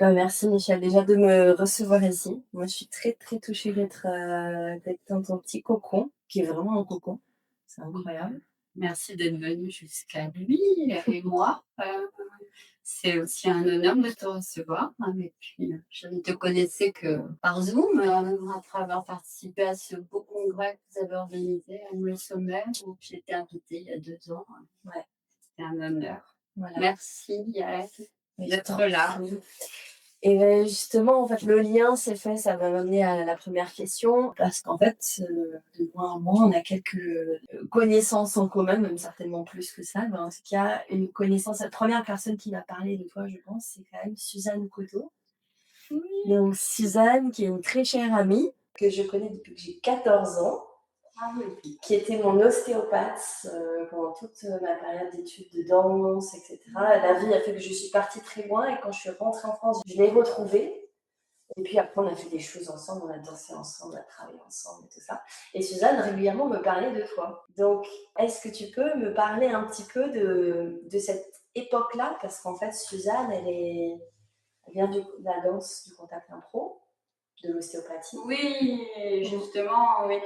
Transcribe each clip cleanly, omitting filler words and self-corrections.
Bah, merci Michel, déjà de me recevoir ici. Moi, je suis très, très touchée d'être dans ton petit cocon, qui est vraiment un cocon. C'est incroyable. Merci d'être venu jusqu'à lui et moi. C'est aussi un honneur de te recevoir. Et puis, je ne te connaissais que par Zoom, après avoir participé à ce beau congrès que vous avez organisé à Nuit Sommet, où j'ai été invitée il y a 2 ans. Ouais, C'est un honneur. voilà. Merci, Yael, Mais je d'être t'en là. prie. Et justement, en fait, le lien s'est fait, ça va m'amener à la première question, parce qu'en fait, de moi à moi, on a quelques connaissances en commun, même certainement plus que ça, mais en tout cas, une connaissance. La première personne qui m'a parlé de toi, je pense, c'est quand même Suzanne Coteau. Oui. Donc Suzanne, qui est une très chère amie, que je connais depuis que j'ai 14 ans, Ah oui. qui était mon ostéopathe pendant toute ma période d'études de danse, etc. La vie a fait que je suis partie très loin et quand je suis rentrée en France, je l'ai retrouvée. Et puis après, on a fait des choses ensemble, on a dansé ensemble, on a travaillé ensemble et tout ça. Et Suzanne régulièrement me parlait de toi. Donc, est-ce que tu peux me parler un petit peu de cette époque-là? Parce qu'en fait, Suzanne, elle vient de la danse du contact impro, de l'ostéopathie. Oui, justement, oui.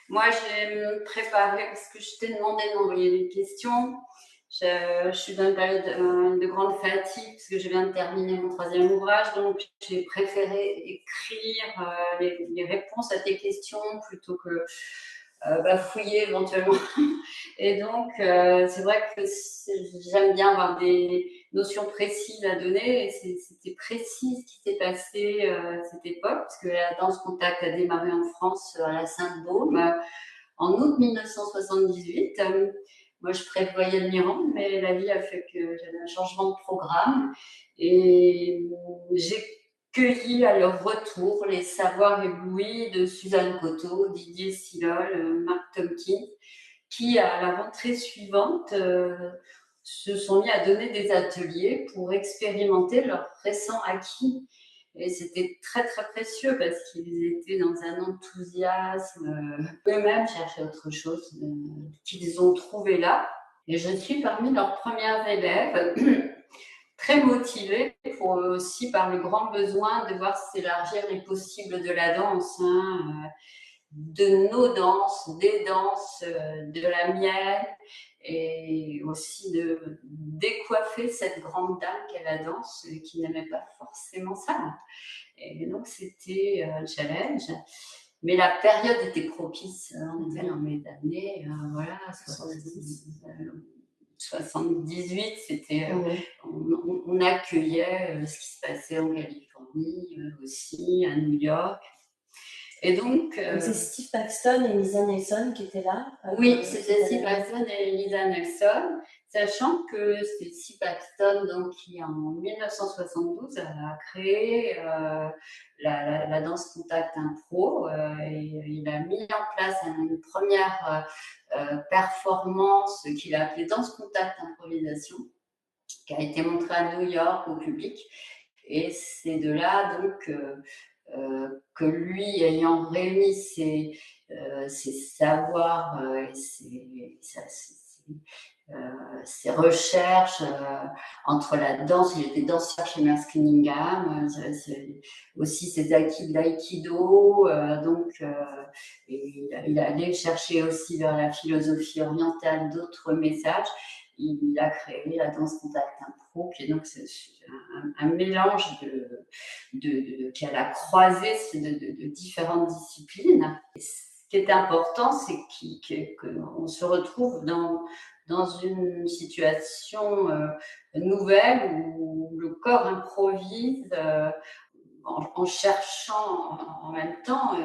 Moi, j'ai préparé, parce que je t'ai demandé d'envoyer des questions. Je suis dans une période de grande fatigue, parce que je viens de terminer mon 3e ouvrage, donc j'ai préféré écrire les réponses à tes questions plutôt que fouiller éventuellement. Et donc, c'est vrai que j'aime bien avoir des notions précises à donner. Et c'était précis ce qui s'est passé à cette époque, parce que la danse contact a démarré en France à la Sainte-Baume en août 1978. Moi, je prévoyais de m'y rendre, mais la vie a fait que j'avais un changement de programme. Et j'ai cueilli à leur retour les savoirs éblouis de Suzanne Coteau, Didier Silol, Marc Tomkins, qui, à la rentrée suivante, se sont mis à donner des ateliers pour expérimenter leurs récents acquis. Et c'était très, très précieux parce qu'ils étaient dans un enthousiasme. Eux-mêmes cherchaient autre chose qu'ils ont trouvé là. Et je suis parmi leurs premières élèves, très motivée aussi par le grand besoin de voir s'élargir les possibles de la danse. De nos danses, des danses, de la mienne, et aussi de décoiffer cette grande dame qu'est la danse, qui n'aimait pas forcément ça. Et donc, c'était un challenge. Mais la période était propice. On était dans mes années, voilà, 78, c'était, on accueillait ce qui se passait en Californie, aussi à New York. Et donc, c'est Steve Paxton et Lisa Nelson qui étaient là. Oui, c'était Steve Paxton et Lisa Nelson, sachant que c'est Steve Paxton donc, qui, en 1972, a créé la danse contact impro. Et il a mis en place une première performance qu'il a appelée danse contact improvisation, qui a été montrée à New York au public. Et c'est de là donc que lui, ayant réuni ses savoirs et ses recherches entre la danse, il était danseur chez Merce Cunningham, aussi ses acquis de l'aïkido, donc il allait chercher aussi vers la philosophie orientale d'autres messages. Il a créé la danse contact impro, qui est donc un mélange qui a la croisée de différentes disciplines. Et ce qui est important, c'est qu'on se retrouve dans une situation nouvelle où le corps improvise en cherchant en même temps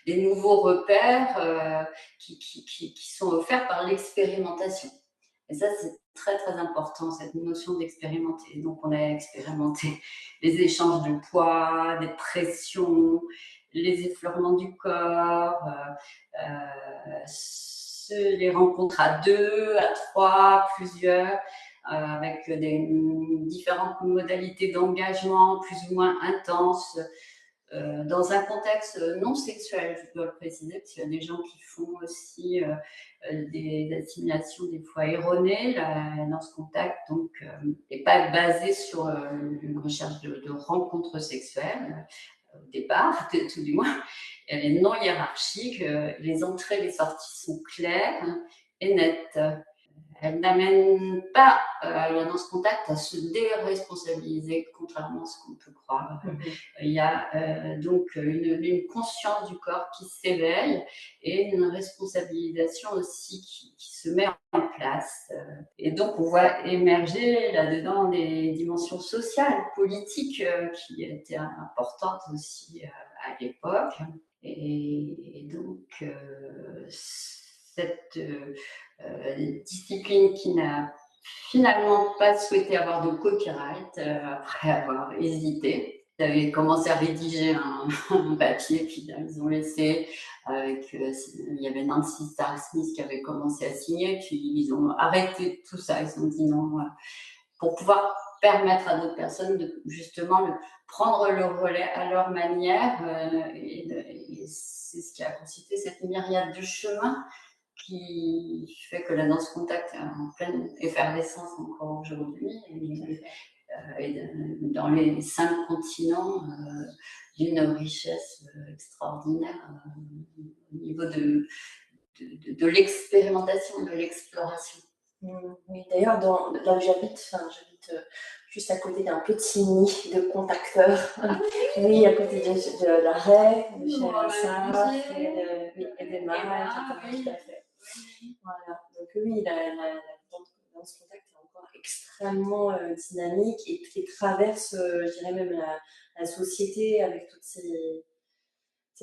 des nouveaux repères qui sont offerts par l'expérimentation. Et ça, c'est très, très important, cette notion d'expérimenter. Donc, on a expérimenté les échanges de poids, des pressions, les effleurements du corps, les rencontres à 2, à 3, plusieurs, avec des différentes modalités d'engagement plus ou moins intenses, dans un contexte non sexuel, je dois le préciser, parce qu'il y a des gens qui font aussi des assimilations des fois erronées. La danse contact donc n'est pas basée sur une recherche de rencontres sexuelles au départ, tout du moins. Elle est non hiérarchique. Les entrées et les sorties sont claires et nettes. Elle n'amène pas la danse contact à se déresponsabiliser, contrairement à ce qu'on peut croire. Il y a donc une conscience du corps qui s'éveille et une responsabilisation aussi qui se met en place. Et donc, on voit émerger là-dedans des dimensions sociales, politiques qui étaient importantes aussi à l'époque. Et donc, cette discipline qui n'a finalement pas souhaité avoir de copyright après avoir hésité. Ils avaient commencé à rédiger un papier, puis ils ont laissé avec. Il y avait Nancy Starr Smith qui avait commencé à signer, puis ils ont arrêté tout ça. Ils ont dit non, pour pouvoir permettre à d'autres personnes de justement prendre le relais à leur manière. Et c'est ce qui a constitué cette myriade de chemins qui fait que la danse contact est en pleine effervescence encore aujourd'hui et dans les 5 continents d'une richesse extraordinaire au niveau de l'expérimentation, de l'exploration. Oui, d'ailleurs, là où j'habite juste à côté d'un petit nid de contacteurs. Oui, à côté de l'arrêt, de chez Alissa, et des mares, etc. Tout à fait. Voilà. Donc oui, la danse contact est encore extrêmement dynamique et qui traverse, je dirais même la société avec toutes ces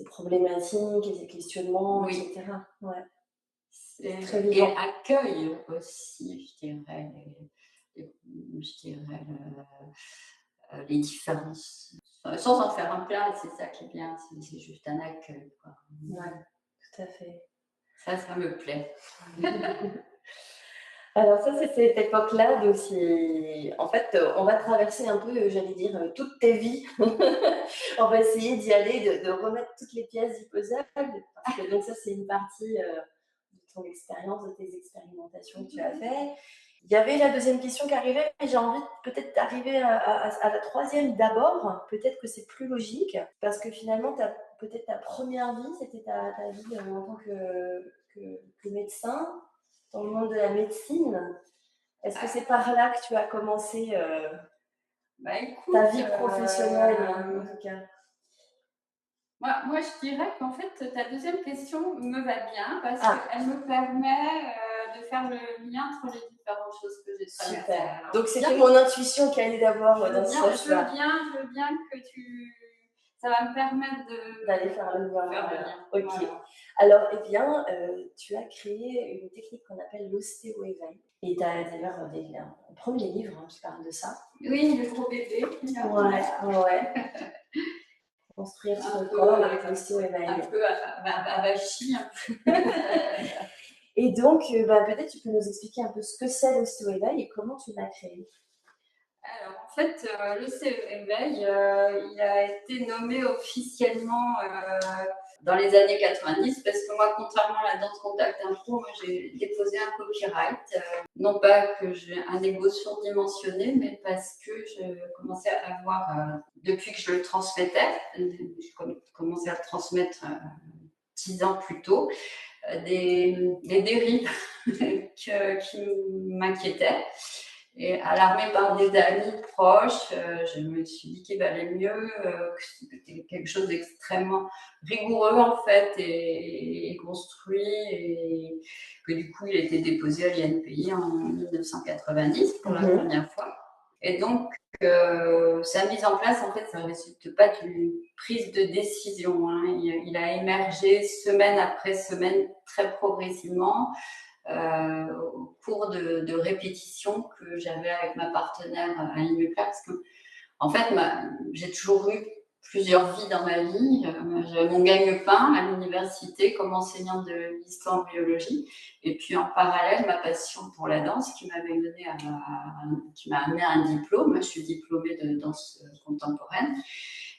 problématiques et ces questionnements, etc. Ouais. Et accueille aussi, je dirais, les différences. Sans en faire un plat, c'est ça qui est bien, c'est juste un accueil. Ouais, tout à fait. Ça me plaît. Alors ça, c'est cette époque-là, donc en fait, on va traverser un peu, j'allais dire, toutes tes vies. On va essayer d'y aller, de remettre toutes les pièces du puzzle, parce que donc ça, c'est une partie de ton expérience, de tes expérimentations que tu as fait. Il y avait la deuxième question qui arrivait, et j'ai envie peut-être d'arriver à la troisième d'abord. Peut-être que c'est plus logique, parce que finalement, peut-être ta première vie, c'était ta vie en tant que médecin, dans le monde de la médecine. Est-ce que c'est par là que tu as commencé écoute, ta vie professionnelle, en tout cas? Moi, je dirais qu'en fait, ta deuxième question me va bien parce qu'elle me permet de faire le lien entre les différentes choses que j'ai traversées. Super. Donc, c'était mon intuition qui allait d'abord dans ce sens-là. Je veux bien que ça va me permettre d'aller faire le lien. Ok. Voilà. Alors, eh bien, tu as créé une technique qu'on appelle l'ostéo-éveil. Et tu as d'ailleurs un premier livre qui parle de ça. Oui, le gros bébé. Ouais. Construire son corps avec l'ostéo-éveil. Un peu avachi. Et donc, peut-être tu peux nous expliquer un peu ce que c'est l'ostéo-éveil et comment tu l'as créé. Alors, en fait, l'ostéo-éveil, il a été nommé officiellement dans les années 90 parce que moi, contrairement à la danse contact impro, moi, j'ai déposé un copyright. Non pas que j'ai un ego surdimensionné, mais parce que je commençais à avoir, depuis que je le transmettais, j'ai commencé à le transmettre 10 ans plus tôt, des dérives qui m'inquiétaient. Et alarmée par des amis proches, je me suis dit qu'il valait mieux que c'était quelque chose d'extrêmement rigoureux en fait et construit, et que du coup il a été déposé à l'INPI en 1990 pour la première fois. Et donc sa mise en place, en fait, ça ne résulte pas d'une prise de décision. Il a émergé semaine après semaine très progressivement. Au cours de répétitions que j'avais avec ma partenaire Annie Mupler, parce que en fait, j'ai toujours eu plusieurs vies dans ma vie. J'avais mon gagne-pain à l'université comme enseignante de l'histoire-biologie, et puis en parallèle ma passion pour la danse qui m'a amené à un diplôme. Je suis diplômée de danse contemporaine.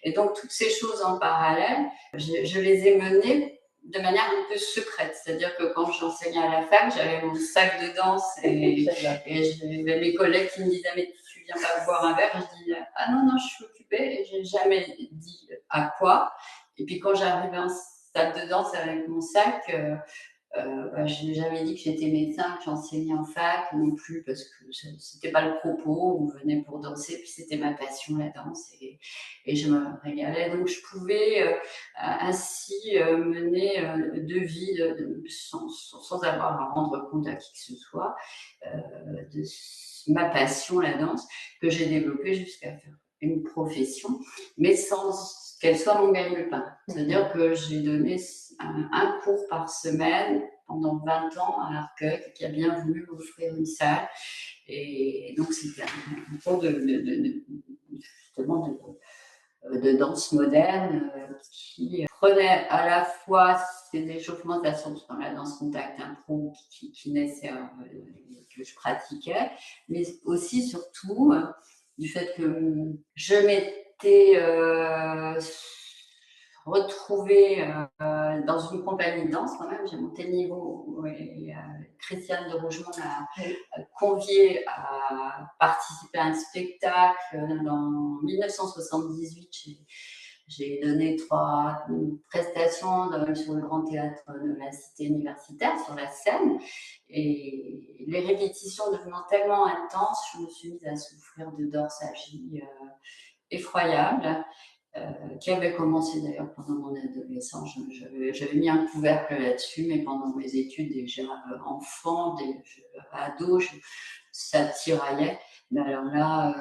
Et donc, toutes ces choses en parallèle, je les ai menées de manière un peu secrète. C'est-à-dire que quand j'enseignais à la fac, j'avais mon sac de danse et j'avais mes collègues qui me disaient « mais tu viens pas boire un verre ?» Je dis « ah non, non, je suis occupée » et j'ai jamais dit à quoi. Et puis quand j'arrivais en salle de danse avec mon sac, je n'ai jamais dit que j'étais médecin, que j'enseignais en fac non plus, parce que c'était pas le propos. On venait pour danser, puis c'était ma passion, la danse, et je me régalais. Donc je pouvais ainsi mener deux vies sans avoir à rendre compte à qui que ce soit de ma passion, la danse, que j'ai développée jusqu'à faire une profession, mais sans qu'elle soit mon gagne-pain. C'est-à-dire que j'ai donné un cours par semaine pendant 20 ans à Arcueil, qui a bien voulu m'offrir une salle. Et donc, c'était un cours justement de danse moderne qui prenait à la fois ces échauffements d'ascension dans la danse contact impro qui naissait, que je pratiquais, mais aussi, surtout, du fait que je m'étais retrouvée dans une compagnie de danse quand même. J'ai monté le niveau et Christiane de Rougemont m'a conviée à participer à un spectacle en 1978. J'ai donné 3 prestations sur le grand théâtre de la cité universitaire, sur la scène. Et les répétitions devenant tellement intenses, je me suis mise à souffrir de dorsalgie effroyable, qui avait commencé d'ailleurs pendant mon adolescence. J'avais mis un couvercle là-dessus, mais pendant mes études, déjà enfant, ado, ça tiraillait. Mais alors là,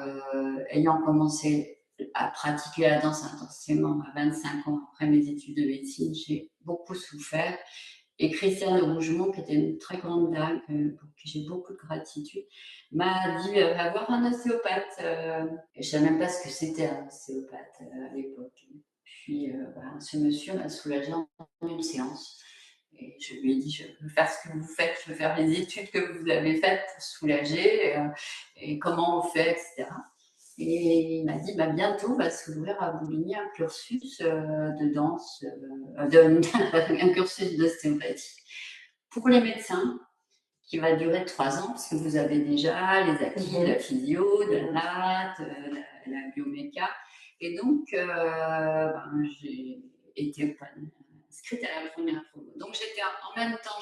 ayant commencé à pratiquer la danse intensément à 25 ans après mes études de médecine, j'ai beaucoup souffert. Et Christiane Rougemont, qui était une très grande dame, pour qui j'ai beaucoup de gratitude, m'a dit va voir un ostéopathe. Je ne savais même pas ce que c'était un ostéopathe à l'époque. Puis ce monsieur m'a soulagée en une séance. Et je lui ai dit je veux faire ce que vous faites, je veux faire les études que vous avez faites pour soulager, et comment on fait, etc. Et il m'a dit bientôt va s'ouvrir à Bouligny un cursus de danse, un cursus d'ostéopathie pour les médecins qui va durer 3 ans, parce que vous avez déjà les acquis de la physio, de la maths, de la bioméca. Et donc, j'ai été inscrite à la première promo. Donc, j'étais en même temps,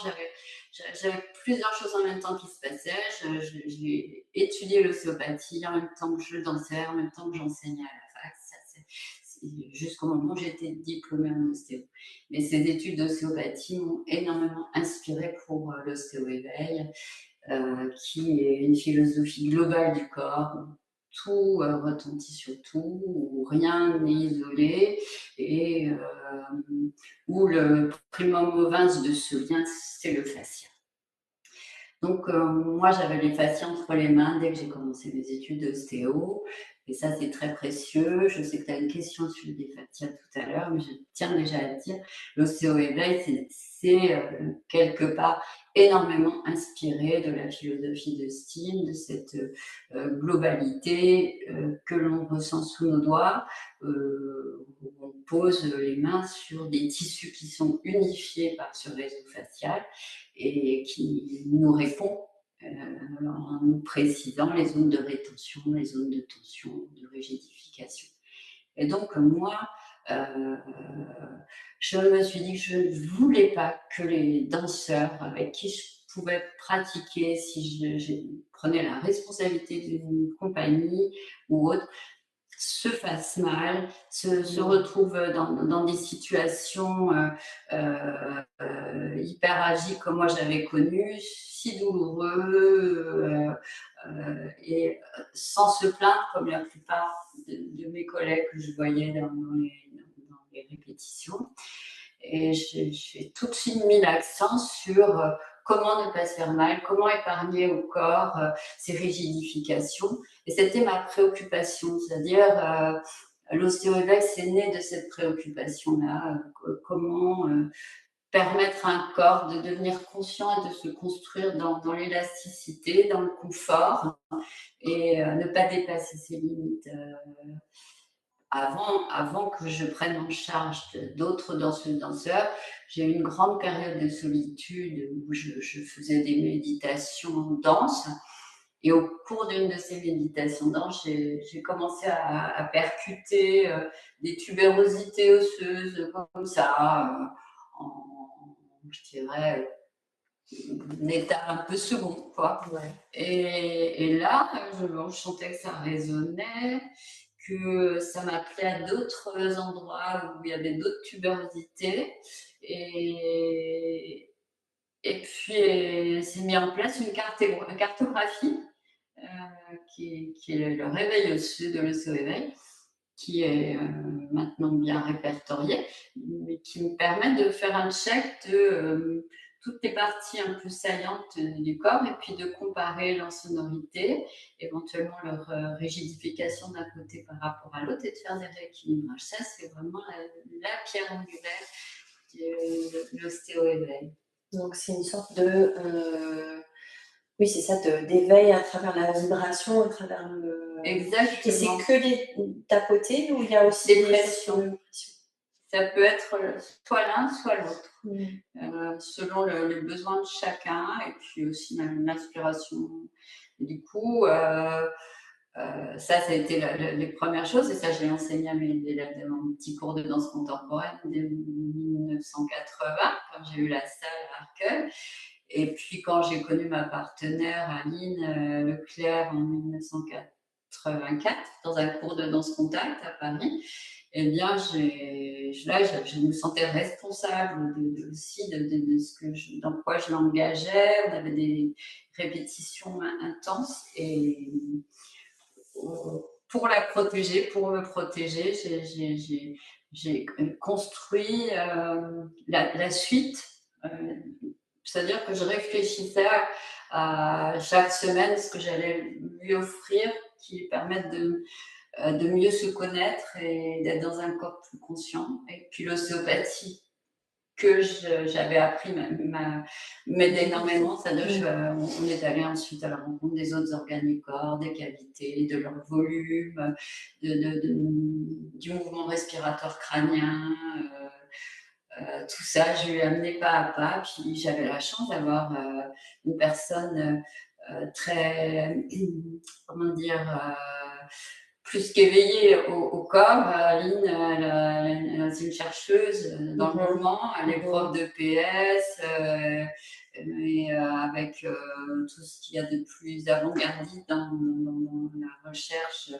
j'avais plusieurs choses en même temps qui se passaient. J'ai étudié l'ostéopathie en même temps que je dansais, en même temps que j'enseignais à la fac. Jusqu'au moment où j'étais diplômée en ostéo. Mais ces études d'ostéopathie m'ont énormément inspirée pour l'ostéo-éveil, qui est une philosophie globale du corps. Tout retentit sur tout, où rien n'est isolé, et où le primum movens de ce lien, c'est le fascia. Donc, moi, j'avais les fascias entre les mains dès que j'ai commencé mes études d'ostéo. Et ça, c'est très précieux. Je sais que tu as une question sur les fascias tout à l'heure, mais je tiens déjà à te dire, l'ostéo-éveil, c'est quelque part énormément inspiré de la philosophie de Steele, de cette globalité que l'on ressent sous nos doigts, où on pose les mains sur des tissus qui sont unifiés par ce réseau facial et qui nous répond en nous précisant les zones de rétention, les zones de tension, de rigidification. Et donc, moi, je me suis dit que je ne voulais pas que les danseurs avec qui je pouvais pratiquer, si je prenais la responsabilité d'une compagnie ou autre, se fassent mal, se retrouvent dans des situations hyper agiles comme moi j'avais connu, si douloureux, et sans se plaindre comme la plupart de mes collègues que je voyais dans les répétitions. Et j'ai tout de suite mis l'accent sur comment ne pas se faire mal, comment épargner au corps ces rigidifications. Et c'était ma préoccupation, c'est-à-dire l'ostéo-éveil, c'est né de cette préoccupation-là. Comment permettre à un corps de devenir conscient et de se construire dans l'élasticité, dans le confort, et ne pas dépasser ses limites. avant que je prenne en charge d'autres danseurs, j'ai eu une grande période de solitude où je faisais des méditations danse. Et au cours d'une de ces méditations danse, j'ai commencé à percuter des tubérosités osseuses comme ça, je dirais, un état un peu second, quoi. Ouais. Et là, je sentais que ça résonnait, que ça m'appelait à d'autres endroits où il y avait d'autres tuberosités. Et puis, s'est mis en place une cartographie qui est le réveil osseux de l'osso-éveil, qui est maintenant bien répertorié, mais qui me permet de faire un check de toutes les parties un peu saillantes du corps et puis de comparer leur sonorité, éventuellement leur rigidification d'un côté par rapport à l'autre et de faire des rééquilibrages. Ça, c'est vraiment la pierre angulaire de l'ostéo-éveil. Donc, c'est une sorte de... oui, c'est ça, d'éveil à travers la vibration, à travers le... Exactement. Et c'est que les tapoter ou il y a aussi des pressions? Ça peut être soit l'un, soit l'autre, selon le besoin de chacun et puis aussi l'inspiration. Du coup, ça a été les premières choses et ça, je l'ai enseigné à mes élèves de mon petit cours de danse contemporaine dès 1980, quand j'ai eu la salle à Arcueil. Et puis, quand j'ai connu ma partenaire, Aline Leclerc, en 1984, dans un cours de danse contact à Paris, eh bien, je me sentais responsable aussi de ce que dans quoi je l'engageais. On avait des répétitions intenses et pour la protéger, pour me protéger, j'ai construit la suite. C'est-à-dire que je réfléchissais à chaque semaine ce que j'allais lui offrir qui lui permette de mieux se connaître et d'être dans un corps plus conscient. Et puis l'ostéopathie que j'avais appris m'aidait énormément. On est allé ensuite à la rencontre des autres organes du corps, des cavités, de leur volume, du mouvement respiratoire crânien. Tout ça, je lui ai amené pas à pas. Puis j'avais la chance d'avoir une personne très, comment dire, plus qu'éveillée au corps. Aline, c'est une chercheuse dans le mouvement, elle est prof de PS, et avec tout ce qu'il y a de plus avant-gardiste dans la recherche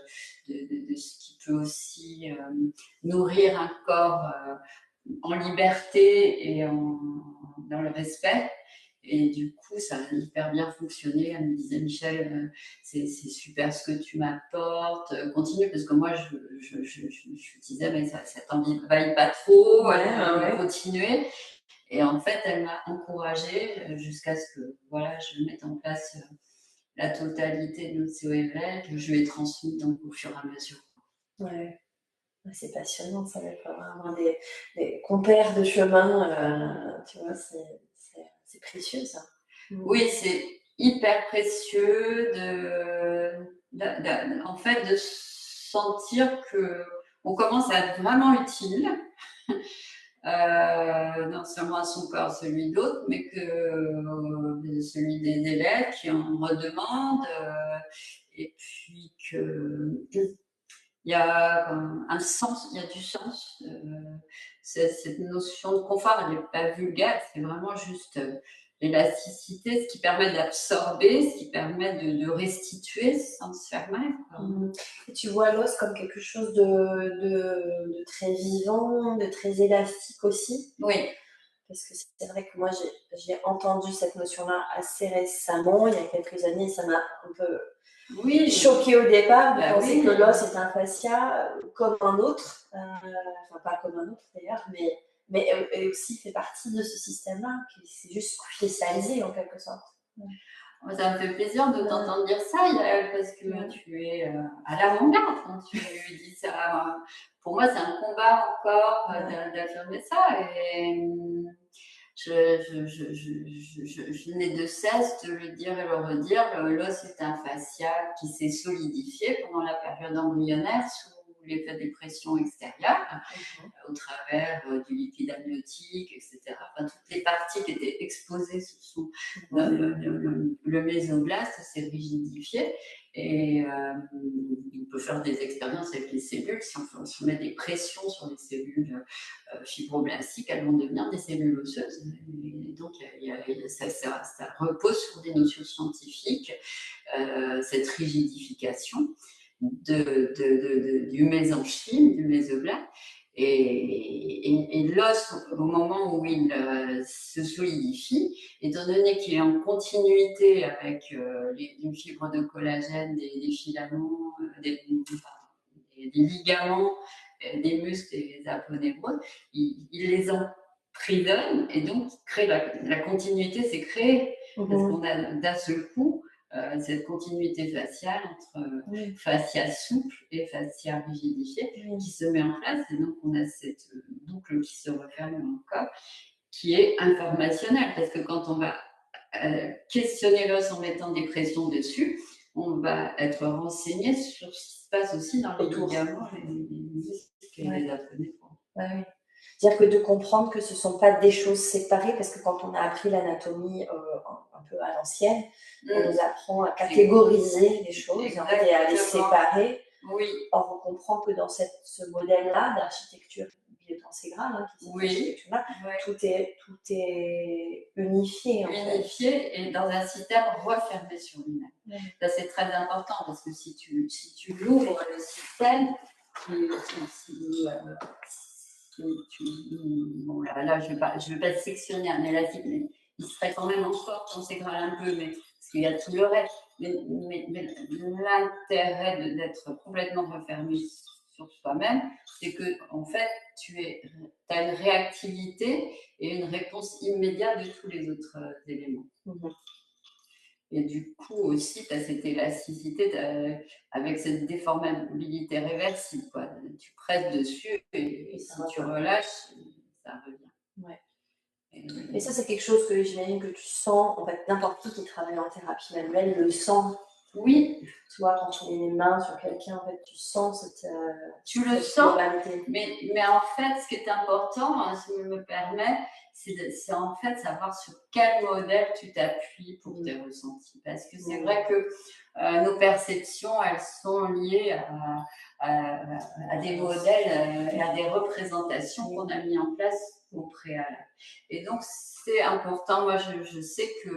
de ce qui peut aussi nourrir un corps en liberté et dans le respect. Et du coup, ça a hyper bien fonctionné. Elle me disait, Michel, c'est super ce que tu m'apportes, continue, parce que moi, je disais, mais ça t'envahit pas trop, continuer. Et en fait, elle m'a encouragée jusqu'à ce que voilà, je mette en place la totalité de notre COEV, que je lui ai transmis donc, au fur et à mesure. Ouais. C'est passionnant, ça va avoir des compères de chemin, tu vois, c'est précieux ça. Oui, c'est hyper précieux en fait, de sentir qu'on commence à être vraiment utile, non seulement à son corps, celui d'autre, mais que celui des élèves qui en redemandent, et puis il y a un sens, il y a du sens. Cette notion de confort, elle n'est pas vulgaire, c'est vraiment juste l'élasticité, ce qui permet d'absorber, ce qui permet de restituer sans se faire mal. Et tu vois l'os comme quelque chose de très vivant, de très élastique aussi. Oui. Parce que c'est vrai que moi, j'ai entendu cette notion-là assez récemment, il y a quelques années, ça m'a un peu choqué au départ de penser que l'os est un fascia comme un autre, enfin pas comme un autre d'ailleurs, mais aussi fait partie de ce système-là, qui c'est juste spécialisé en quelque sorte. Ça me fait plaisir de t'entendre dire ça, Yael, parce que tu es à l'avant-garde quand tu dis ça. Pour moi, c'est un combat encore d'affirmer ça. Et je n'ai de cesse de le dire et le redire. L'os est un fascia qui s'est solidifié pendant la période embryonnaire sous l'effet des pressions extérieures au travers du liquide amniotique, etc. Enfin, toutes les parties qui étaient exposées sous le mésoblast s'est rigidifié. Et on peut faire des expériences avec les cellules. Si on met des pressions sur les cellules fibroblastiques, elles vont devenir des cellules osseuses. Et donc, ça repose sur des notions scientifiques, cette rigidification du mésenchyme, du mésoblast. Et l'os, au moment où il se solidifie, étant donné qu'il est en continuité avec une fibre de collagène, des filaments, des ligaments, des muscles et des aponevroses, il les emprisonne et donc crée la continuité s'est créée. Parce qu'on a d'un seul coup cette continuité faciale entre fascia souple et fascia rigidifiée qui se met en place. Et donc, on a cette boucle qui se referme dans le corps qui est informationnelle. Parce que quand on va questionner l'os en mettant des pressions dessus, on va être renseigné sur ce qui se passe aussi dans les ligaments, les muscles et les aponevroses. Oui. C'est-à-dire que de comprendre que ce ne sont pas des choses séparées, parce que quand on a appris l'anatomie un peu à l'ancienne, on nous apprend à catégoriser les choses et à les séparer. Oui. Or, on comprend que dans ce modèle-là d'architecture biotenségrale, tout est unifié. Unifié et dans un système refermé sur lui-même. Ça, c'est très important parce que si tu l'ouvres, le système, bon, là je vais pas sectionner un élastique, mais il serait quand même encore tenségral un peu, mais parce qu'il y a tout le reste. Mais l'intérêt d'être complètement refermé sur soi-même, c'est que en fait, tu as une réactivité et une réponse immédiate de tous les autres éléments. Et du coup aussi, tu as cette élasticité avec cette déformabilité réversible. Quoi. Tu presses dessus et si tu relâches, ça revient. Ouais. Et ça, c'est quelque chose que j'imagine que tu sens, en fait, n'importe qui travaille en thérapie manuelle le sent. Oui. Tu vois, quand tu mets les mains sur quelqu'un, en fait, tu sens cette tu le sens, mais en fait, ce qui est important, si je me permets, c'est en fait savoir sur quel modèle tu t'appuies pour tes ressentis. Parce que c'est vrai que nos perceptions, elles sont liées à des modèles et à des représentations qu'on a mis en place au préalable. Et donc, c'est important. Moi, je sais que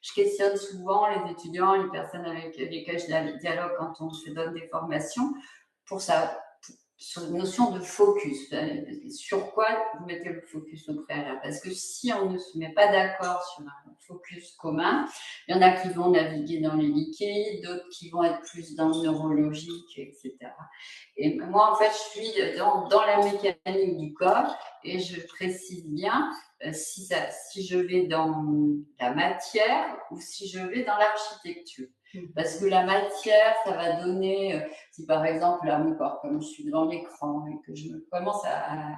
je questionne souvent les étudiants, les personnes avec lesquelles je dialogue quand on se donne des formations, sur une notion de focus. Sur quoi vous mettez le focus au préalable? Parce que si on ne se met pas d'accord sur un focus commun, il y en a qui vont naviguer dans les liquides, d'autres qui vont être plus dans le neurologique, etc. Et moi, en fait, je suis dans la mécanique du corps et je précise bien si je vais dans la matière ou si je vais dans l'architecture. Parce que la matière, ça va donner, si par exemple, là, mon corps, comme je suis devant l'écran et que je commence à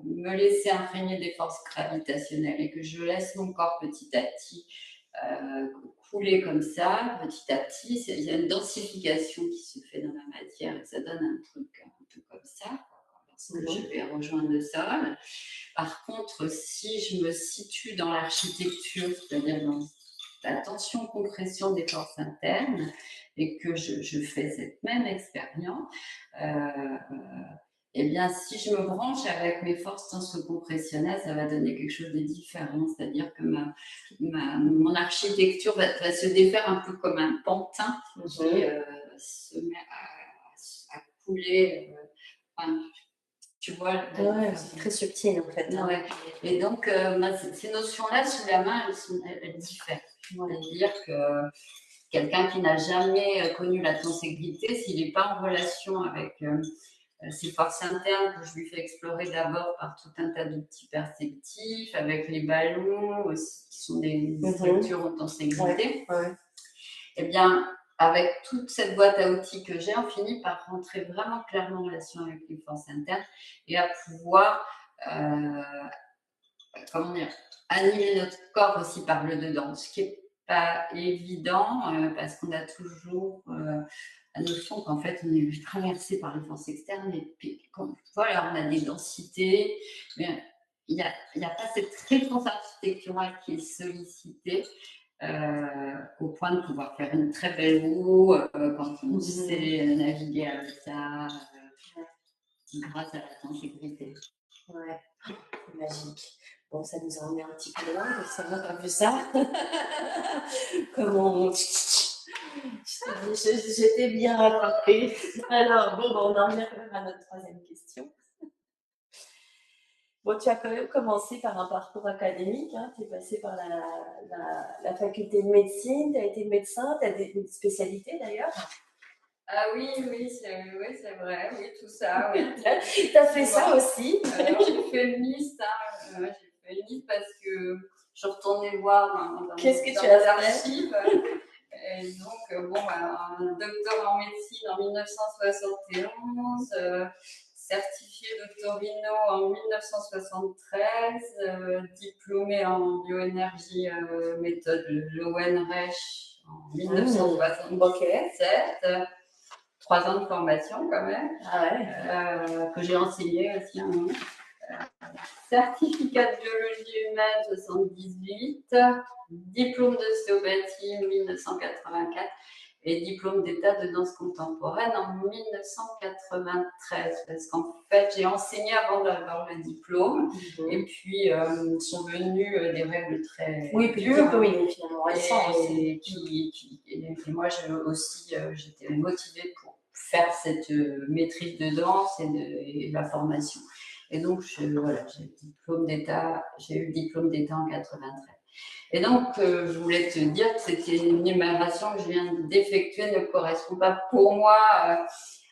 me laisser imprégner des forces gravitationnelles et que je laisse mon corps petit à petit couler comme ça, petit à petit, il y a une densification qui se fait dans la matière et ça donne un truc un peu comme ça, lorsque je vais rejoindre le sol. Par contre, si je me situe dans l'architecture, c'est-à-dire dans la tension-compression des forces internes et que je fais cette même expérience, eh bien, si je me branche avec mes forces tension-compressionnelles, ça va donner quelque chose de différent. C'est-à-dire que mon architecture va se défaire un peu comme un pantin qui se met à couler. Tu vois, c'est très subtil en fait. Ouais. Et donc, ces notions-là, sous la main, elles diffèrent. C'est-à-dire que quelqu'un qui n'a jamais connu la tenségrité, s'il n'est pas en relation avec ces forces internes que je lui fais explorer d'abord par tout un tas d'outils perceptifs, avec les ballons aussi, qui sont des structures en tenségrité, eh bien, avec toute cette boîte à outils que j'ai, on finit par rentrer vraiment clairement en relation avec les forces internes et à pouvoir animer notre corps aussi par le dedans, ce qui n'est pas évident parce qu'on a toujours notion qu'en fait, on est traversé par les forces externes et puis, voilà, on a des densités, mais il n'y a pas cette réponse architecturale qui est sollicitée au point de pouvoir faire une très belle roue quand on sait naviguer à l'état grâce à la tenségrité. Ouais, c'est magique. Bon, ça nous a emmené un petit peu loin, mais ça n'a pas vu ça. Comment j'étais bien rattrapée. Alors, bon, on en revient quand même à notre troisième question. Bon, tu as quand même commencé par un parcours académique, hein. Tu es passé par la faculté de médecine, tu as été médecin, tu as des spécialités d'ailleurs. Ah oui, c'est vrai, oui, tout ça. Oui. Tu as fait ça aussi. Alors, j'ai fait une liste, parce que je retournais voir dans Qu'est-ce que dans tu as les fait? archives. Et donc, un docteur en médecine en 1971, certifié d'Otorino en 1973, diplômé en bioénergie méthode Lowen-Reich en 1977. 3 ans de formation quand même, que j'ai enseigné aussi un moment. Certificat de biologie humaine 78, diplôme d'ostéopathie 1984 et diplôme d'état de danse contemporaine en 1993. Parce qu'en fait, j'ai enseigné avant d'avoir le diplôme. Et puis, sont venues des règles très dures. Oui, finalement récent. Et moi, j'étais motivée pour faire cette maîtrise de danse et de la formation. Et donc, j'ai eu le diplôme d'État en 93. Et donc, je voulais te dire que c'était une énumération que je viens d'effectuer ne correspond pas pour moi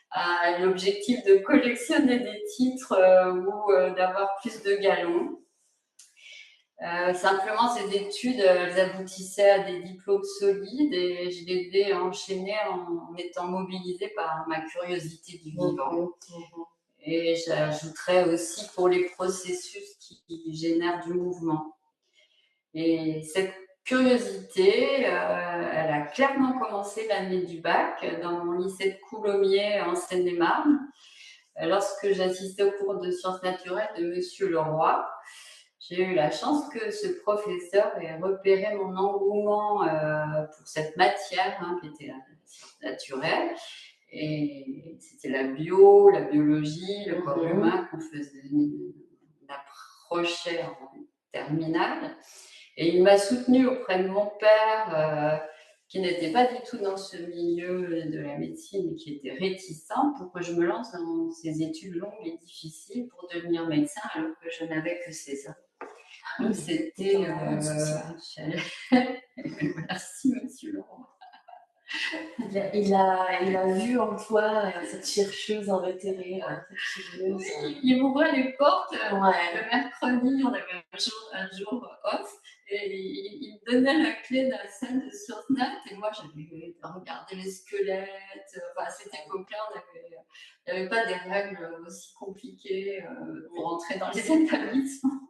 à l'objectif de collectionner des titres ou d'avoir plus de galons. Simplement, ces études, elles aboutissaient à des diplômes solides et je les ai enchaînés en étant mobilisée par ma curiosité du vivant. Et j'ajouterais aussi pour les processus qui génèrent du mouvement. Et cette curiosité, elle a clairement commencé l'année du bac dans mon lycée de Coulommiers en Seine-et-Marne, lorsque j'assistais au cours de sciences naturelles de Monsieur Leroy. J'ai eu la chance que ce professeur ait repéré mon engouement pour cette matière qui était la science naturelle. Et c'était la biologie, le corps humain qu'on approchait en terminale. Et il m'a soutenue auprès de mon père, qui n'était pas du tout dans ce milieu de la médecine et qui était réticent pour que je me lance dans ces études longues et difficiles pour devenir médecin alors que je n'avais que 16 ans. Donc c'était... Merci, monsieur Laurent. Il a vu en toi cette chercheuse invétérée, cette curieuse. Oui, il m'ouvrait les portes. Le mercredi, on avait un jour off. Et il me donnait la clé de la salle de sciences nat. Et moi, j'avais regardé les squelettes. À cette époque-là, il n'y avait pas des règles aussi compliquées pour entrer dans les établissements.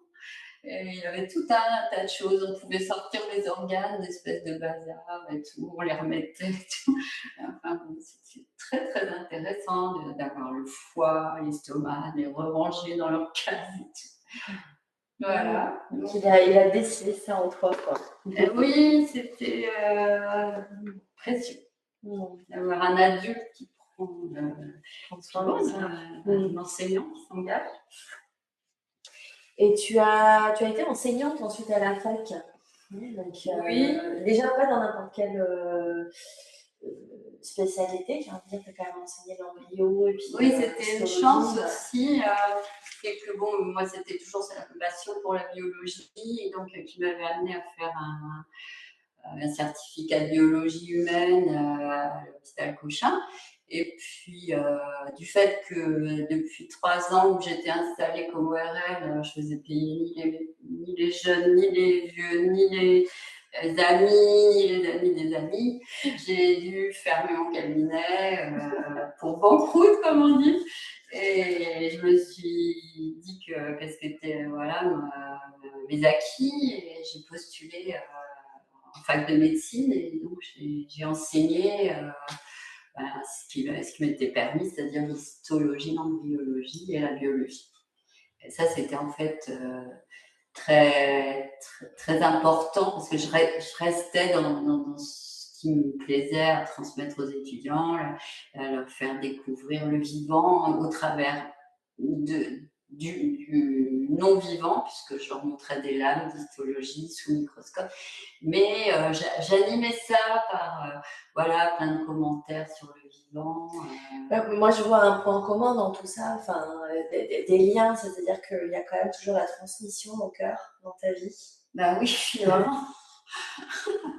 Et il y avait tout un tas de choses. On pouvait sortir les organes, d'espèces de bazar et tout. On les remettait et tout. Enfin, c'était très, très intéressant d'avoir le foie, l'estomac, les ranger dans leur case et tout. Voilà. Donc, il a décelé ça en toi, quoi. Oui, c'était précieux d'avoir un adulte qui prend soin de ça, un enseignant qui s'engage. Et tu as été enseignante ensuite à la fac. Donc, oui. Déjà pas dans n'importe quelle spécialité, j'ai envie de dire que tu as quand même enseigné l'embryo. Oui, c'était une chance aussi. Et que bon, moi c'était toujours cette passion pour la biologie et donc qui m'avait amené à faire un certificat de biologie humaine à l'hôpital Cochin. Et puis, du fait que depuis 3 ans où j'étais installée comme ORL, je faisais payer ni les jeunes, ni les vieux, ni les amis, ni les amis des amis, j'ai dû fermer mon cabinet pour banqueroute, comme on dit. Et je me suis dit qu'est-ce que c'était mes acquis et j'ai postulé en fac de médecine et donc j'ai enseigné ce qui m'était permis, c'est-à-dire l'histologie, l'embryologie et la biologie. Et ça, c'était en fait très, très, très important parce que je restais dans ce qui me plaisait à transmettre aux étudiants, à leur faire découvrir le vivant au travers du non-vivant, puisque je leur montrais des lames d'histologie sous microscope. Mais j'animais ça par voilà, plein de commentaires sur le vivant. Moi, je vois un point commun dans tout ça, enfin, des liens, c'est-à-dire qu'il y a quand même toujours la transmission au cœur dans ta vie. Bah oui, finalement.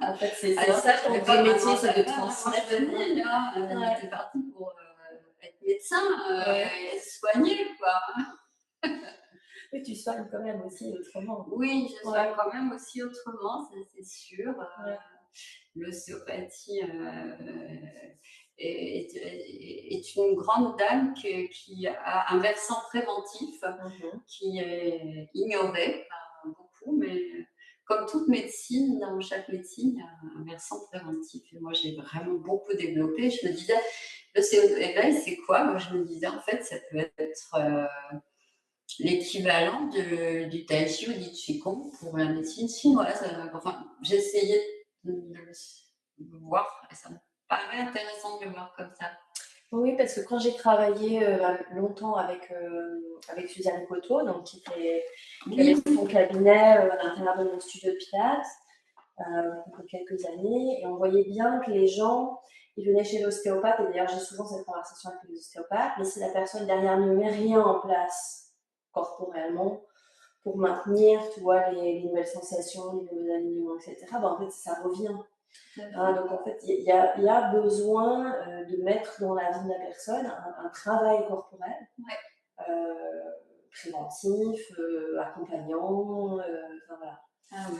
En fait, c'est ça ton vrai métier, c'est de transmettre. J'étais partie pour être médecin et être soignée, quoi. Oui, tu soignes quand même aussi autrement. Oui, je soigne quand même aussi autrement, ça c'est sûr. L'ostéopathie est une grande dame qui a un versant préventif qui est ignoré par beaucoup, mais comme toute médecine, dans chaque médecine, il y a un versant préventif. Et moi, j'ai vraiment beaucoup développé. Je me disais, l'éveil, c'est quoi? Moi, je me disais, en fait, ça peut être l'équivalent du tai chi ou du qigong pour la médecine chinoise. Enfin, j'ai essayé de le voir et ça me paraît intéressant de le voir comme ça. Oui, parce que quand j'ai travaillé longtemps avec Suzanne Coteau, donc qui avait son cabinet à l'intérieur de mon studio de pilates pour quelques années, et on voyait bien que les gens, ils venaient chez l'ostéopathe, et d'ailleurs j'ai souvent cette conversation avec les ostéopathes, mais si la personne derrière ne met rien en place corporellement pour maintenir, tu vois, les nouvelles sensations, les nouveaux alignements, etc., ben, en fait, ça revient. Donc en fait, il y a besoin de mettre dans la vie de la personne un travail corporel préventif, accompagnant, enfin voilà. Ah oui,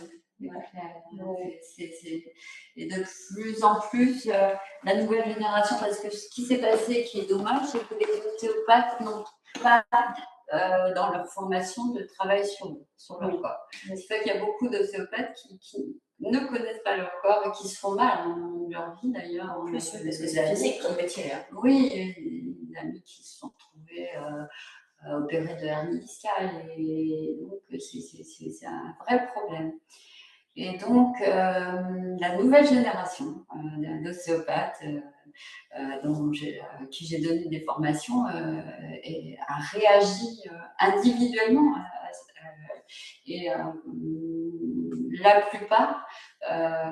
et de plus en plus, la nouvelle génération, parce que ce qui s'est passé, qui est dommage, c'est que les ostéopathes n'ont pas dans leur formation de travail sur leur corps. Ce qui fait qu'il y a beaucoup d'ostéopathes qui ne connaissent pas leur corps et qui se font mal dans leur vie d'ailleurs. En plus, parce que c'est physique comme métier. Oui, des amis qui se sont trouvés opérés de hernie discale et donc c'est un vrai problème. Et donc la nouvelle génération d'ostéopathes qui j'ai donné des formations a réagi individuellement et la plupart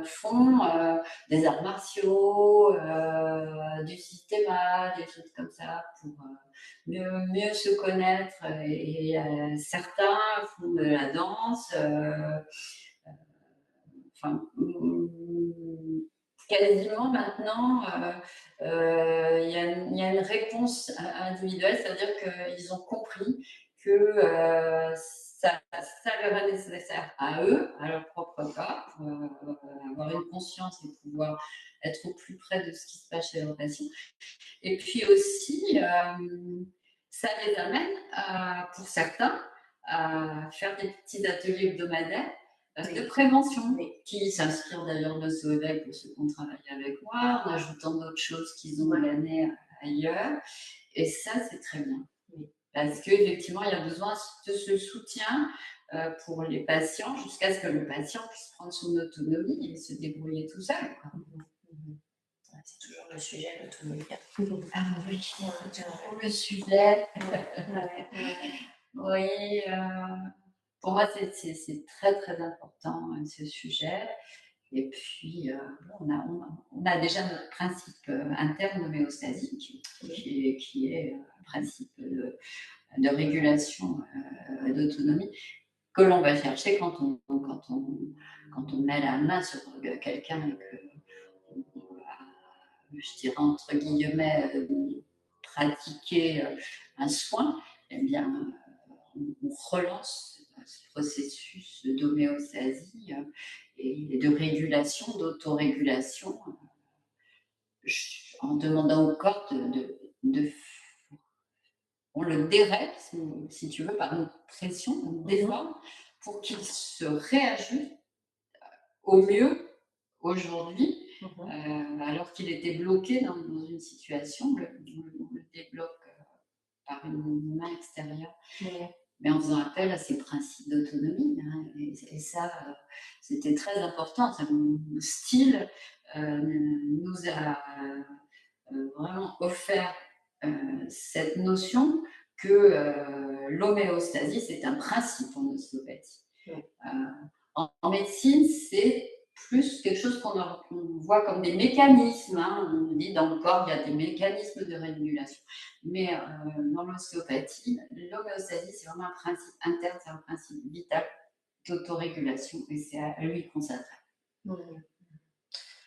font des arts martiaux, du systéma, des choses comme ça pour mieux se connaître et certains font de la danse quasiment maintenant, il y a une réponse individuelle, c'est-à-dire qu'ils ont compris que ça leur est nécessaire à eux, à leur propre corps, pour avoir une conscience et pouvoir être au plus près de ce qui se passe chez leurs patients. Et puis aussi, ça les amène, pour certains, à faire des petits ateliers hebdomadaires de prévention, qui s'inspirent d'ailleurs de ce éveil pour ceux qui ont travaillé avec moi, en ajoutant d'autres choses qu'ils ont gagnées ailleurs. Et ça, c'est très bien. Parce qu'effectivement, il y a besoin de ce soutien pour les patients jusqu'à ce que le patient puisse prendre son autonomie et se débrouiller tout seul. C'est toujours le sujet, l'autonomie. Ah oui, c'est toujours le sujet. Oui, pour moi, c'est très, très important, ce sujet. Et puis, on a déjà notre principe interne homéostasique, qui est un principe de régulation d'autonomie que l'on va chercher quand on met la main sur quelqu'un et que je dirais entre guillemets, pratiquer un soin, eh bien, on relance ce processus d'homéostasie et de régulation, d'autorégulation, en demandant au corps on le dérègle, si tu veux, par une pression, on déforme, pour qu'il se réajuste au mieux aujourd'hui alors qu'il était bloqué dans une situation, on le débloque par une main extérieure. Mais en faisant appel à ces principes d'autonomie. Hein, et ça, c'était très important. Mon style nous a vraiment offert cette notion que l'homéostasie, c'est un principe en ostéopathie. En médecine, c'est plus quelque chose qu'on voit comme des mécanismes. Hein. On dit dans le corps, il y a des mécanismes de régulation. Mais dans l'ostéopathie, l'homéostasie, c'est vraiment un principe interne, c'est un principe vital d'autorégulation. Et c'est à lui qu'on s'adresse.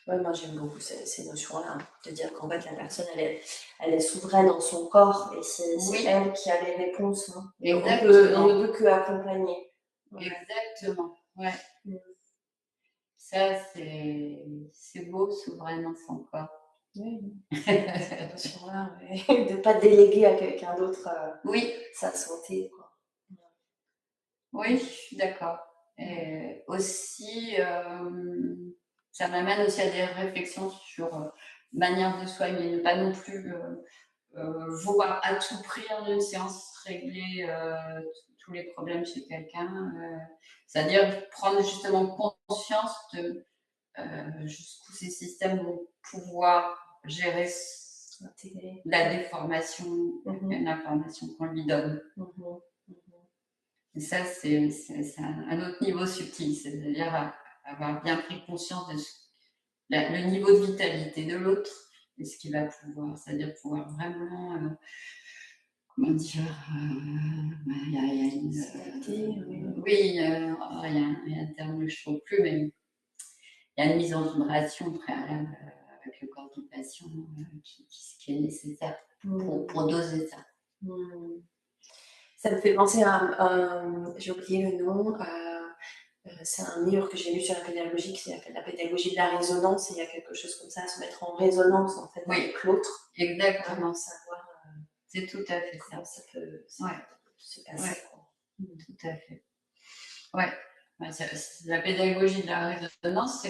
Ouais, moi j'aime beaucoup ces notions-là, hein, de dire qu'en fait la personne elle est souveraine dans son corps et c'est elle qui a les réponses. Hein. Et on ne peut que accompagner. Exactement, ouais. Ça, c'est beau, souverain dans son corps. Oui, cette notion-là, de ne pas déléguer à quelqu'un d'autre sa santé. Quoi. Oui, je suis d'accord. Et aussi, ça m'amène aussi à des réflexions sur manière de soigner, ne pas non plus vouloir à tout prix en une séance régler tous les problèmes chez quelqu'un. C'est-à-dire prendre justement conscience de jusqu'où ces systèmes vont pouvoir gérer la déformation, l'information qu'on lui donne. Et ça, c'est un autre niveau subtil, c'est-à-dire avoir bien pris conscience de le niveau de vitalité de l'autre et ce qu'il va pouvoir, c'est-à-dire pouvoir vraiment, comment dire, il y a une... oui, il y a un terme que je ne trouve plus, mais il y a une mise en vibration préalable avec le corps du patient qui est nécessaire pour doser ça. Ça me fait penser à j'ai oublié le nom, c'est un livre que j'ai lu sur la pédagogie qui s'appelle La pédagogie de la résonance, et il y a quelque chose comme ça, se mettre en résonance en fait avec l'autre. Exactement. Savoir c'est tout à fait comment ça peut se passer. Tout à fait. Ouais. La pédagogie de la résonance,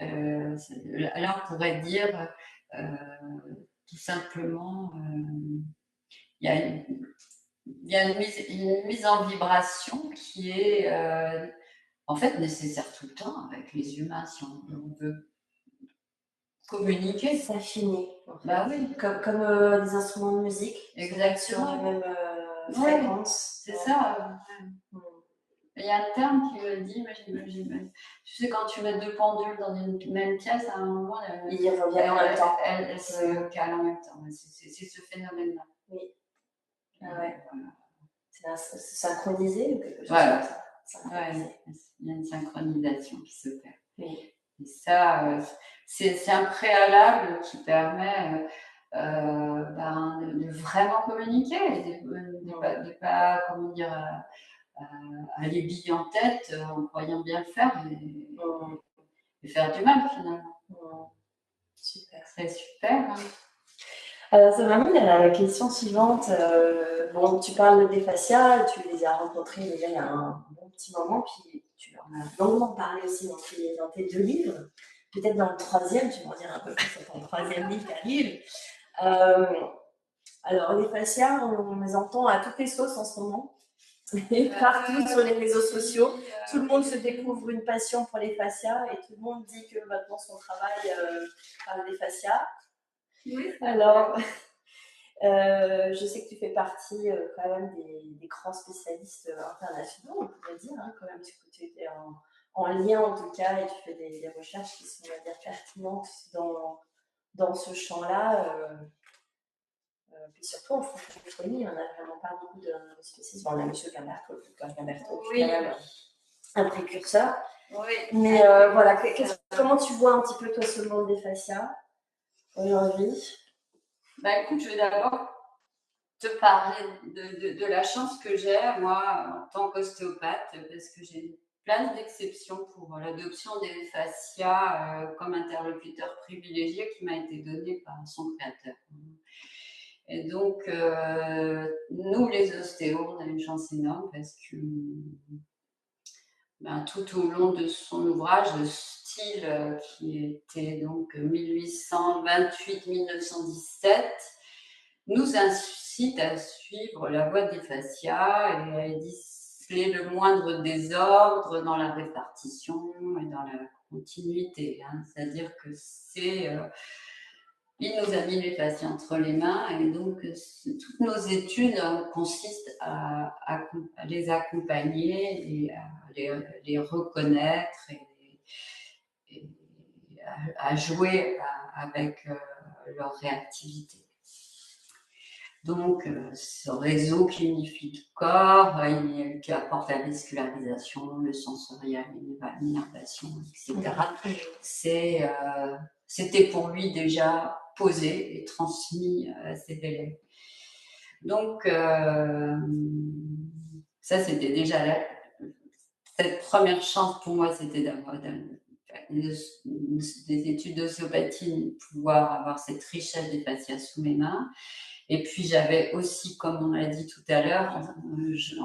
là on pourrait dire tout simplement il y a une mise en vibration qui est en fait nécessaire tout le temps avec les humains si on veut communiquer. S'affiner. Bah oui. Comme des instruments de musique. Exactement. Sur la même fréquence. C'est ça. Il y a un terme qui me dit, tu sais, quand tu mets deux pendules dans une même pièce, à un moment, ils reviennent en même temps. Elles se calent en même temps. C'est ce phénomène-là. Oui. C'est synchronisé ou quelque chose comme ça. Il y a une synchronisation qui se fait. Oui. Et ça, c'est un préalable qui permet de vraiment communiquer, de pas, comment dire, aller bille en tête en croyant bien le faire et faire du mal finalement. Super. C'est super. Hein. Alors, ça m'amène à la question suivante. Bon, tu parles des fascias, tu les as rencontrés déjà il y a un bon petit moment, puis tu en as longuement parlé aussi dans tes deux livres. Peut-être dans le troisième, tu m'en diras un peu plus sur ton troisième livre, ta livre. Alors, les fascias, on les entend à toutes les sauces en ce moment. Et partout sur les réseaux sociaux, tout le monde se découvre une passion pour les fascias et tout le monde dit que maintenant son travail parle des fascias. Oui. Alors, je sais que tu fais partie quand même des grands spécialistes internationaux, on pourrait dire, hein, quand même, que tu étais en lien en tout cas et tu fais des recherches qui sont, on va dire, pertinentes dans ce champ-là. Puis surtout en francophonie, on n'a vraiment pas beaucoup de spécialistes. Bon, on a M. Gamberto qui est quand même un précurseur. Oui. Mais voilà, comment tu vois un petit peu toi ce monde des fascias aujourd'hui? Écoute, je vais d'abord te parler de la chance que j'ai, moi, en tant qu'ostéopathe, parce que j'ai plein d'exceptions pour l'adoption des fascias comme interlocuteur privilégié qui m'a été donné par son créateur. Et donc, nous, les ostéos, on a une chance énorme parce que tout au long de son ouvrage, le style qui était donc 1828-1917, nous incite à suivre la voie des fascias et à déceler le moindre désordre dans la répartition et dans la continuité. C'est-à-dire que il nous a mis les fascias entre les mains et donc toutes nos études consistent à les accompagner et à les reconnaître et à jouer avec leur réactivité. Donc, ce réseau qui unifie le corps, qui apporte la muscularisation, le sensoriel, l'innervation, etc. C'était pour lui déjà posé et transmis à ses élèves. Donc, ça, c'était déjà cette première chance pour moi, c'était d'avoir des études d'ostéopathie, pouvoir avoir cette richesse des fascias sous mes mains. Et puis j'avais aussi, comme on l'a dit tout à l'heure,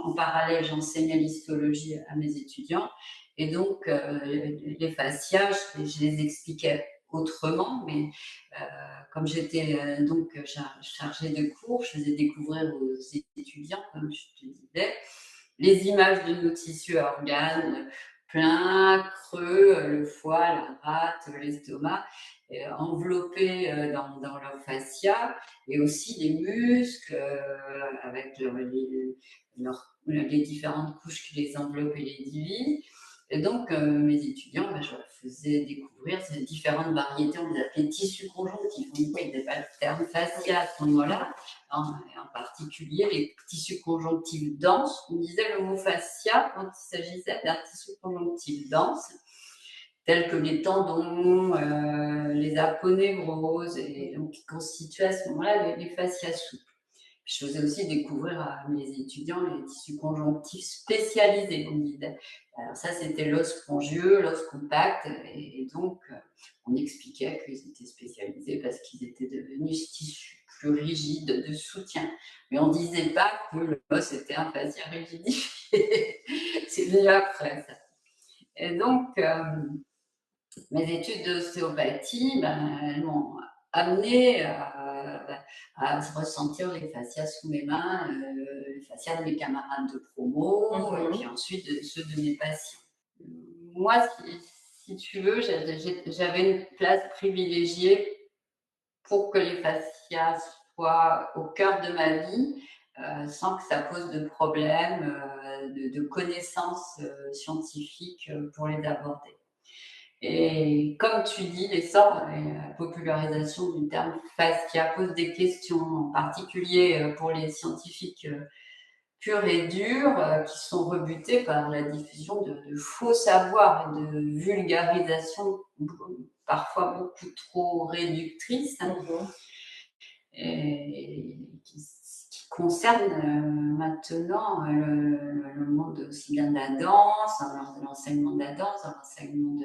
en parallèle, j'enseignais l'histologie à mes étudiants. Et donc, les fascias, je les expliquais autrement, mais comme j'étais donc chargée de cours, je faisais découvrir aux étudiants, comme je te disais, les images de nos tissus à organes, pleins, creux, le foie, la rate, l'estomac, enveloppés dans leur fascia, et aussi les muscles avec les différentes couches qui les enveloppent et les divisent. Et donc, mes étudiants, je leur faisais découvrir ces différentes variétés. On les appelait tissus conjonctifs. On n'avait pas le terme fascia à ce moment-là. En particulier, les tissus conjonctifs denses. On disait le mot fascia quand il s'agissait d'un tissu conjonctif dense, tels que les tendons, les aponevroses, et donc qui constituaient à ce moment-là les fascias souples. Je faisais aussi découvrir à mes étudiants les tissus conjonctifs spécialisés, on disait. Alors ça, c'était l'os spongieux, l'os compact, et donc on expliquait qu'ils étaient spécialisés parce qu'ils étaient devenus tissus plus rigides de soutien. Mais on ne disait pas que l'os était un fascia rigidifié. C'est venu après ça. Et donc, mes études d'ostéopathie, elles m'ont amené à ressentir les fascias sous mes mains, les fascias de mes camarades de promo, et puis ensuite ceux de mes patients. Moi, si tu veux, j'avais une place privilégiée pour que les fascias soient au cœur de ma vie, sans que ça pose de problème de connaissances scientifiques pour les aborder. Et comme tu dis, l'essor et la popularisation du terme fascia pose des questions, en particulier pour les scientifiques purs et durs, qui sont rebutés par la diffusion de faux savoirs et de vulgarisation parfois beaucoup trop réductrice, et qui concerne maintenant le monde aussi bien de la danse, de l'enseignement de la danse, de l'enseignement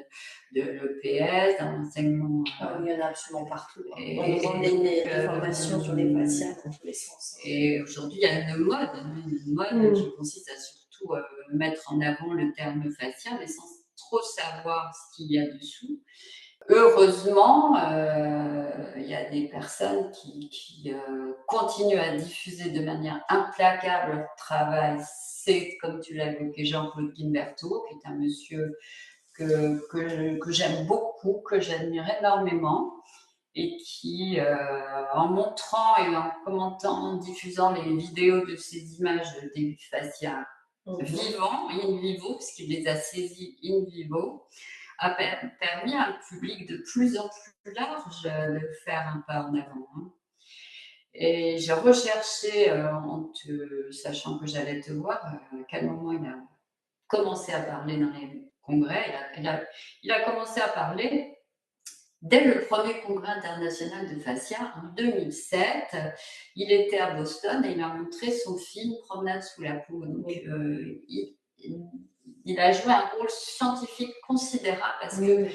de l'EPS, de l'enseignement. Il y en a absolument partout. On demande des formations sur les fascias dans tous les sens. Et aujourd'hui, il y a une mode qui consiste à surtout mettre en avant le terme fascia, mais sans trop savoir ce qu'il y a dessous. Heureusement, il y a des personnes qui continuent à diffuser de manière implacable leur travail. C'est, comme tu l'as évoqué, Jean-Claude Guimberteau, qui est un monsieur que j'aime beaucoup, que j'admire énormément, et qui, en montrant et en commentant, en diffusant les vidéos de ces images des fascias vivants, in vivo, puisqu'il les a saisis in vivo, a permis à un public de plus en plus large de faire un pas en avant. Et j'ai recherché, sachant que j'allais te voir, à quel moment il a commencé à parler dans les congrès. Il a commencé à parler dès le premier congrès international de fascia en 2007. Il était à Boston et il a montré son film Promenade sous la peau. Donc, il a joué un rôle scientifique considérable parce qu'il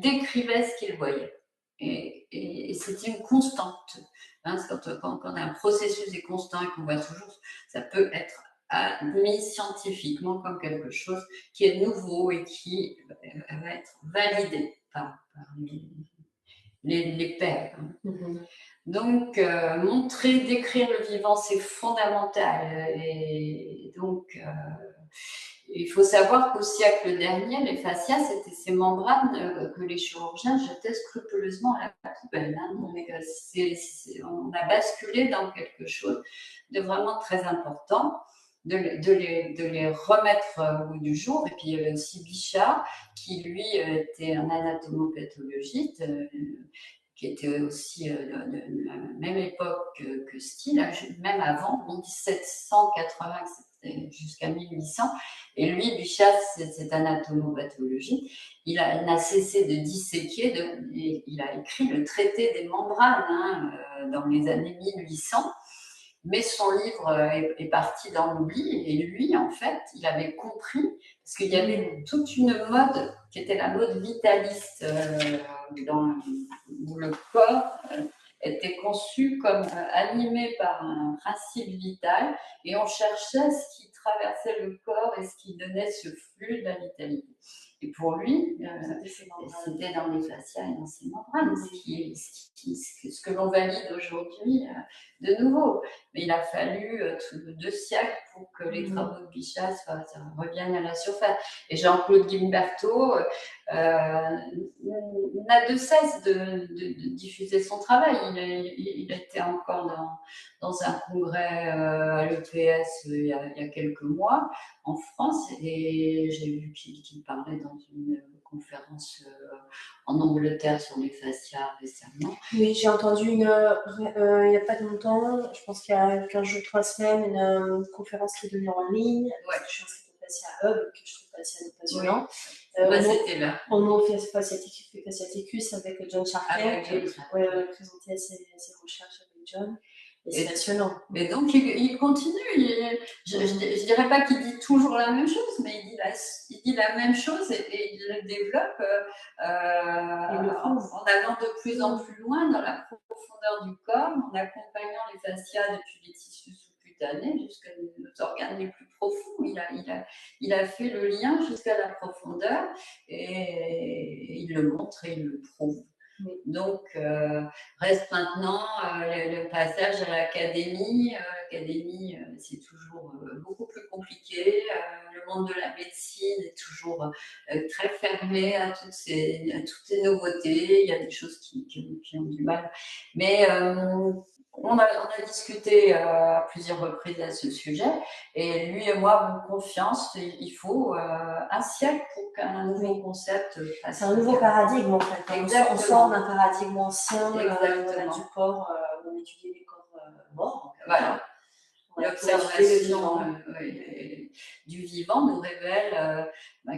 décrivait ce qu'il voyait. Et c'est une constante. Quand un processus est constant et qu'on voit toujours, ça peut être admis scientifiquement comme quelque chose qui est nouveau et qui va être validé par les pairs. Donc, montrer, décrire le vivant, c'est fondamental. Et donc, il faut savoir qu'au siècle dernier, les fascias, c'était ces membranes que les chirurgiens jetaient scrupuleusement à la poubelle. Donc, on a basculé dans quelque chose de vraiment très important, de les remettre au goût du jour. Et puis, il y avait aussi Bichat, qui lui était un anatomopathologiste, qui était aussi de la même époque que Steele, même avant, 1780 jusqu'à 1800. Et lui, Bichat, c'est anatomopathologie. Il n'a cessé de disséquer, il a écrit le traité des membranes dans les années 1800. Mais son livre est parti dans l'oubli, et lui, en fait, il avait compris, parce qu'il y avait toute une mode qui était la mode vitaliste, où le corps était conçu comme animé par un principe vital, et on cherchait ce qui traversait le corps et ce qui donnait ce flux de la vitalité. Et pour lui, c'était dans les fascias et dans ces membranes, ce que l'on valide aujourd'hui de nouveau. Mais il a fallu 2 siècles pour que les travaux de Bichat reviennent à la surface. Et Jean-Claude Guimberteau n'a de cesse de diffuser son travail. Il était encore dans un congrès à l'EPS il y a quelques mois en France, et j'ai vu qu'il parlait dans une conférence en Angleterre sur les fascias récemment. Oui, j'ai entendu il n'y a pas de longtemps, je pense qu'il y a 15 jours, 3 semaines, une conférence qui est donnée en ligne. Ouais. Je suis inscrite au Fascia Hub, que je trouve passionnant. C'était là. En nom Fasciaticus avec John Sharkey, qui présentait ses recherches avec John. C'est passionnant. Et donc, il continue. Je ne dirais pas qu'il dit toujours la même chose, mais il dit la même chose et il le développe en allant de plus en plus loin dans la profondeur du corps, en accompagnant les fascias depuis les tissus sous-cutanés jusqu'à nos organes les plus profonds. Il a fait le lien jusqu'à la profondeur, et il le montre et il le prouve. Donc, reste maintenant le passage à l'académie. L'académie, c'est toujours beaucoup plus compliqué. Le monde de la médecine est toujours très fermé à toutes ces nouveautés. Il y a des choses qui ont du mal. Mais on a discuté à plusieurs reprises à ce sujet, et lui et moi avons confiance. Il faut un siècle pour qu'un nouveau concept passe. C'est un nouveau paradigme en fait. On sort d'un paradigme ancien du corps, où on étudiait les corps morts. Voilà. L'observation du vivant nous révèle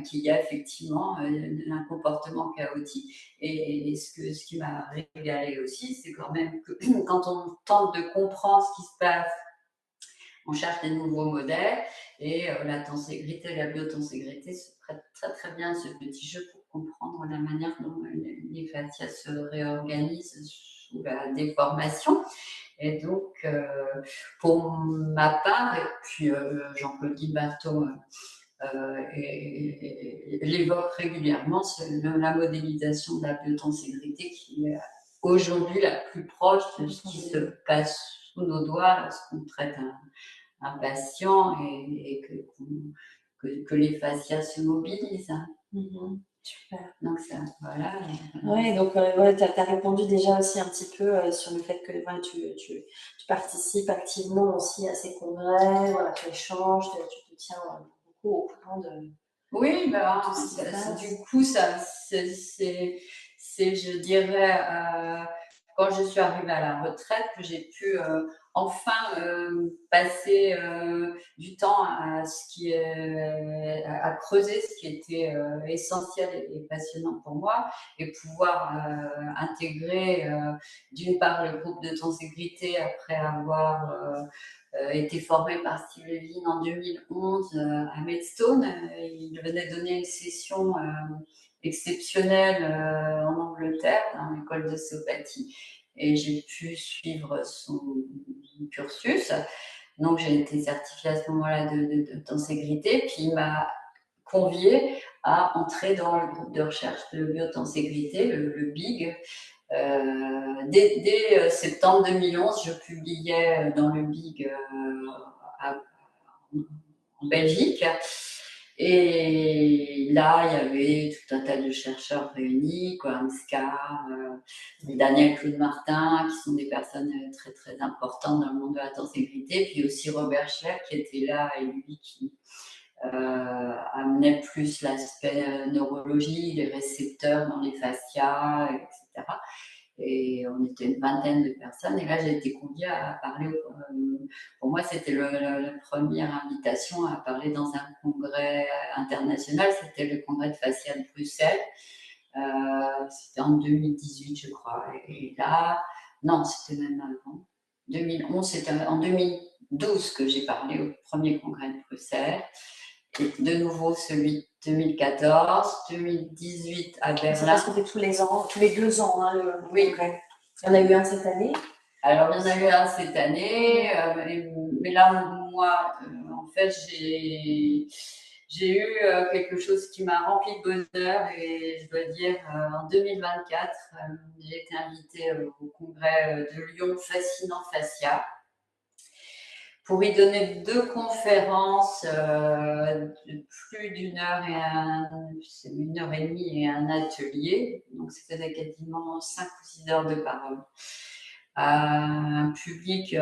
qu'il y a effectivement un comportement chaotique. Et ce qui m'a régalé aussi, c'est quand même que quand on tente de comprendre ce qui se passe, on cherche des nouveaux modèles, et la tenségrité, la biotenségrité se prête très très bien à ce petit jeu pour comprendre la manière dont les fascias se réorganisent sous la déformation. Et donc, pour ma part, et puis Jean-Claude Guimberteau l'évoque régulièrement, c'est la modélisation de la biotenségrité qui est aujourd'hui la plus proche de ce qui se passe sous nos doigts lorsqu'on traite un patient, et que les fascias se mobilisent. Super. Donc ça, voilà. Oui, donc tu as répondu déjà aussi un petit peu sur le fait que tu participes activement aussi à ces congrès, tu échanges, tu te tiens beaucoup au courant de... Oui, du coup, c'est, je dirais, quand je suis arrivée à la retraite, que j'ai pu enfin passer du temps à creuser ce qui était essentiel et passionnant pour moi, et pouvoir intégrer d'une part le groupe de tenségrité après avoir été formé par Steve Levine en 2011 à Maidstone. Il venait donner une session exceptionnelle en Angleterre, dans l'école d'ostéopathie, et j'ai pu suivre son cursus. Donc, j'ai été certifiée à ce moment-là de tenségrité. Puis, il m'a conviée à entrer dans le groupe de recherche de biotenségrité, le BIG. Dès septembre 2011, je publiais dans le BIG en Belgique. Et là, il y avait tout un tas de chercheurs réunis, quoi, Anscar, Daniel Claude Martin, qui sont des personnes très très importantes dans le monde de la tenségrité, puis aussi Robert Schler qui était là et lui qui amenait plus l'aspect neurologie, les récepteurs dans les fascias, etc. Et on était une vingtaine de personnes. Et là, j'ai été conviée à parler. Pour moi, c'était la première invitation à parler dans un congrès international. C'était le congrès de fascia de Bruxelles. C'était en 2018, je crois. Et là, non, c'était même avant. 2011, c'était en 2012 que j'ai parlé au premier congrès de Bruxelles. Et de nouveau celui de 2014, 2018 à Berlin. C'est parce qu'on fait tous les ans, tous les 2 ans, hein, le oui. congrès. Il y en a eu un cette année. Alors, il y en a eu un cette année, mais là, moi, en fait, j'ai eu quelque chose qui m'a rempli de bonheur et je dois dire, en 2024, j'ai été invitée au congrès de Lyon Fascinant Fascia pour y donner 2 conférences de plus d'1 heure et 1 heure et demie et un atelier. Donc, c'était quasiment 5 ou 6 heures de parole à un public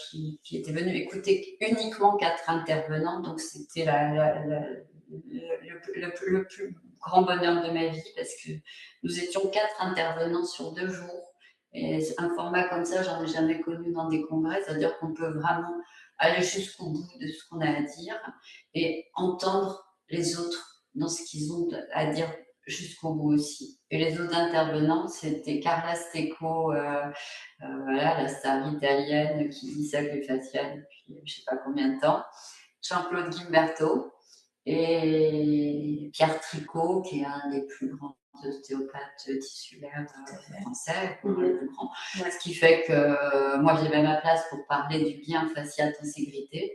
qui était venu écouter uniquement 4 intervenants. Donc, c'était le plus grand bonheur de ma vie parce que nous étions 4 intervenants sur 2 jours. Et un format comme ça, j'en ai jamais connu dans des congrès. C'est-à-dire qu'on peut vraiment aller jusqu'au bout de ce qu'on a à dire et entendre les autres dans ce qu'ils ont à dire jusqu'au bout aussi. Et les autres intervenants, c'était Carla Stecco, voilà, la star italienne qui dit ça que les faciales depuis je ne sais pas combien de temps, Jean-Claude Guimberto et Pierre Tricot, qui est un des plus grands ostéopathes tissulaires français, le plus grand. Ouais. Ce qui fait que moi, j'avais ma place pour parler du lien facial-tenségrité.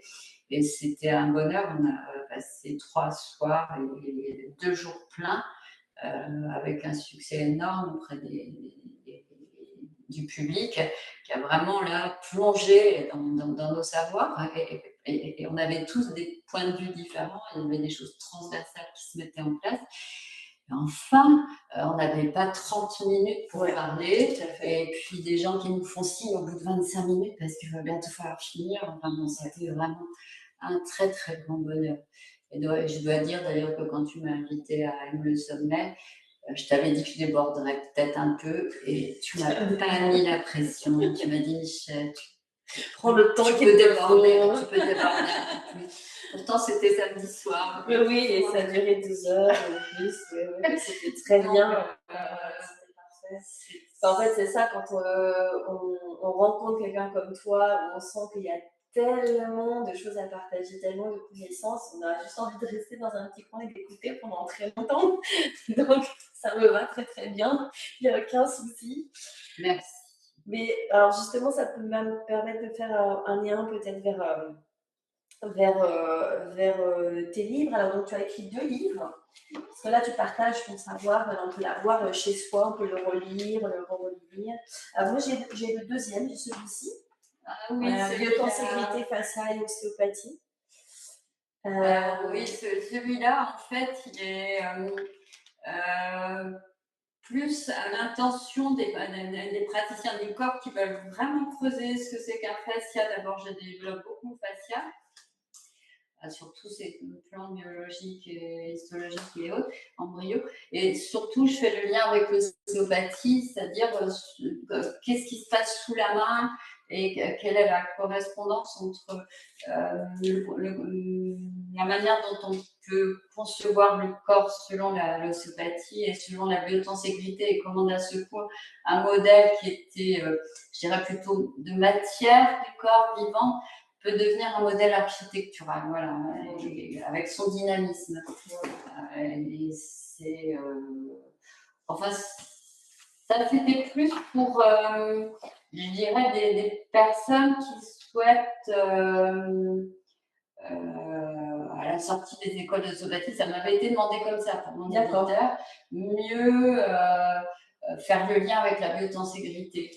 Et c'était un bonheur. On a passé 3 soirs et 2 jours pleins avec un succès énorme auprès du public qui a vraiment là plongé dans nos savoirs et on avait tous des points de vue différents, il y avait des choses transversales qui se mettaient en place. Et enfin, on n'avait pas 30 minutes pour parler et puis des gens qui nous font signe au bout de 25 minutes parce qu'il va bientôt falloir finir. Enfin bon, c'était vraiment un très très grand bonheur. Et je dois dire d'ailleurs que quand tu m'as invité à Aimer le sommet, je t'avais dit que je déborderais peut-être un peu et tu m'as pas mis la pression. Tu m'as dit, Michel, prends le temps tu peux déborder un peu plus. Pourtant, c'était samedi soir. Oui, et ça a duré 12 heures en plus. C'était très bien. C'était parfait. En fait, c'est ça, quand on rencontre quelqu'un comme toi, où on sent qu'il y a tellement de choses à partager, tellement de connaissances, on a juste envie de rester dans un petit coin et d'écouter pendant très longtemps. Donc, ça me va très très bien. Il n'y a aucun souci. Merci. Mais alors justement, ça peut même permettre de faire un lien peut-être vers tes livres. Alors, donc, tu as écrit 2 livres. Parce que là, tu partages ton savoir. On peut l'avoir chez soi, on peut le relire, le relire. Alors, moi, j'ai le deuxième, j'ai celui-ci. Oui, biotenségrité faciale et ostéopathie. Oui, celui-là, en fait, il est plus à l'intention des praticiens du corps qui veulent vraiment creuser ce que c'est qu'un fascia. D'abord, je développe beaucoup le fascia, surtout ces plans biologiques et histologiques et autres, embryos. Et surtout, je fais le lien avec l'ostéopathie, c'est-à-dire qu'est-ce qui se passe sous la main et quelle est la correspondance entre la manière dont on peut concevoir le corps selon l'ostéopathie et selon la biotenségrité et comment d'un seul coup un modèle qui était, je dirais plutôt de matière du corps vivant peut devenir un modèle architectural, voilà, avec son dynamisme. Et c'est, enfin, ça c'était plus pour, je dirais, des personnes qui souhaite, à la sortie des écoles de d'ostéopathie, ça m'avait été demandé comme ça par mon éditeur, mieux faire le lien avec la biotenségrité.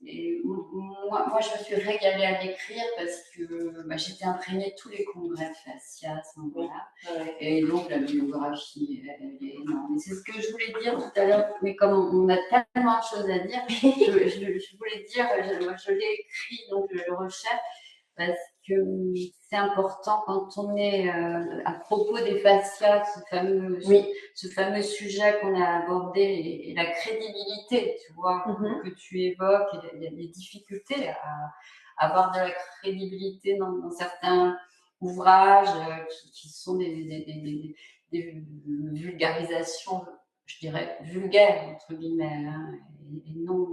Et moi, je me suis régalée à l'écrire parce que j'étais imprégnée de tous les congrès fascia à ce moment-là. Ouais. Et donc, la bibliographie, elle est énorme. Et c'est ce que je voulais dire tout à l'heure, mais comme on a tellement de choses à dire, je voulais dire, je l'ai écrit, donc je le recherche, parce que c'est important quand on est à propos des fascias, ce fameux sujet qu'on a abordé et la crédibilité, tu vois, que tu évoques, et les difficultés à avoir de la crédibilité dans certains ouvrages qui sont des vulgarisations, je dirais, vulgaires, entre guillemets, hein, et non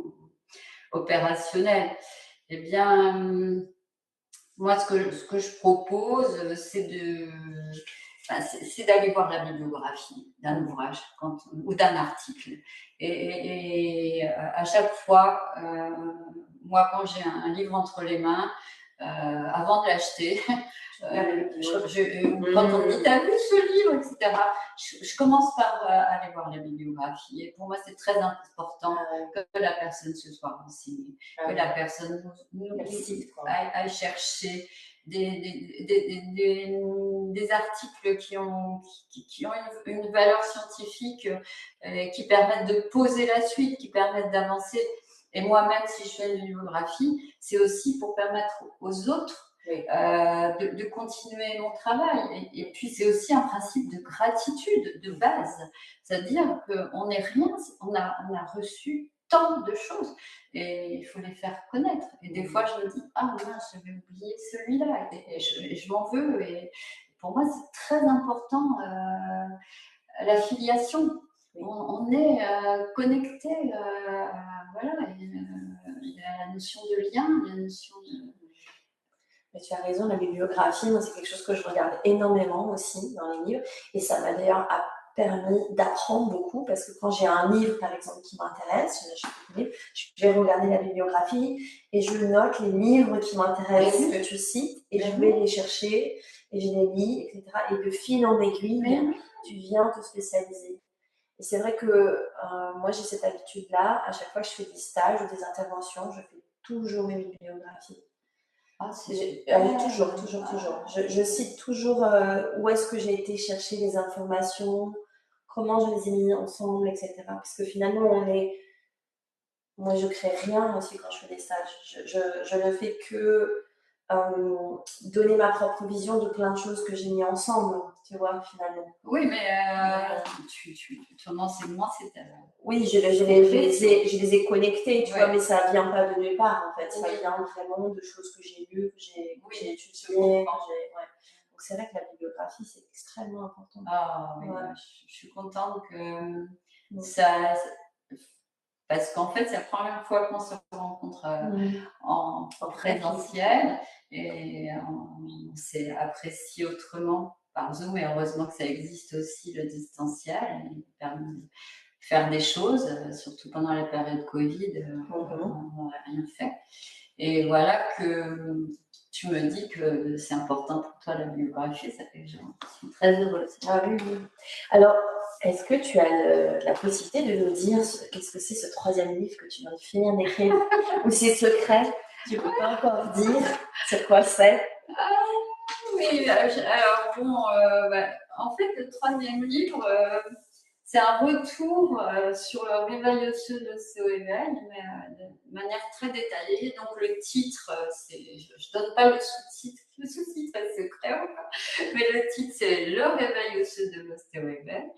opérationnelles. Eh bien, moi, ce que je propose, c'est d'aller voir la bibliographie d'un ouvrage ou d'un article. Et à chaque fois, moi, quand j'ai un livre entre les mains, avant de l'acheter, quand on me dit t'as vu ce livre, etc., je commence par aller voir la bibliographie. Et pour moi, c'est très important que la personne se soit renseignée, que la personne nous aille chercher des articles qui ont une valeur scientifique, qui permettent de poser la suite, qui permettent d'avancer. Et moi-même, si je fais une bibliographie, c'est aussi pour permettre aux autres de continuer mon travail. Et puis, c'est aussi un principe de gratitude de base. C'est-à-dire qu'on n'est rien, on a reçu tant de choses et il faut les faire connaître. Et des fois, je me dis, ah mince, j'avais oublié celui-là et je m'en veux. Et pour moi, c'est très important la filiation. On est connecté, voilà, il y a la notion de lien, il y a la notion de... Mais tu as raison, la bibliographie, moi, c'est quelque chose que je regarde énormément aussi dans les livres. Et ça m'a d'ailleurs permis d'apprendre beaucoup parce que quand j'ai un livre, par exemple, qui m'intéresse, je vais regarder la bibliographie et je note les livres qui m'intéressent, que tu cites, et je vais les chercher et je les lis, etc. Et de fil en aiguille, tu viens te spécialiser. Et c'est vrai que moi, j'ai cette habitude-là. À chaque fois que je fais des stages ou des interventions, je fais toujours une bibliographie. Toujours. Je cite toujours où est-ce que j'ai été chercher les informations, comment je les ai mis ensemble, etc. Parce que finalement, moi, je crée rien aussi quand je fais des stages. Je ne fais que donner ma propre vision de plein de choses que j'ai mis ensemble, tu vois, finalement. Oui, mais ton enseignement, c'est... Oui, je les ai connectés, tu vois, mais ça ne vient pas de nulle part, en fait. Ça vient vraiment de choses que j'ai lues, que j'ai étudiées. Donc, c'est vrai que la bibliographie, c'est extrêmement important. Ah oui, je suis contente que ça... Parce qu'en fait, c'est la première fois qu'on se rencontre en présentiel et on s'est apprécié autrement par Zoom. Et heureusement que ça existe aussi, le distanciel. Il permet de faire des choses, surtout pendant la période Covid, on n'a rien fait. Et voilà que tu me dis que c'est important pour toi la biographie, ça fait que je suis très heureuse. Ah oui. Alors, est-ce que tu as la possibilité de nous dire qu'est-ce que c'est ce troisième livre que tu viens de finir d'écrire ou c'est secret? Tu ne peux pas encore dire c'est quoi c'est? Oui, alors bon, en fait, le troisième livre, c'est un retour sur le réveil osseux de l'ostéo-éveil, mais de manière très détaillée. Donc, le titre, je ne donne pas le sous-titre, le sous-titre est secret, mais le titre, c'est Le réveil osseux de l'ostéo-éveil.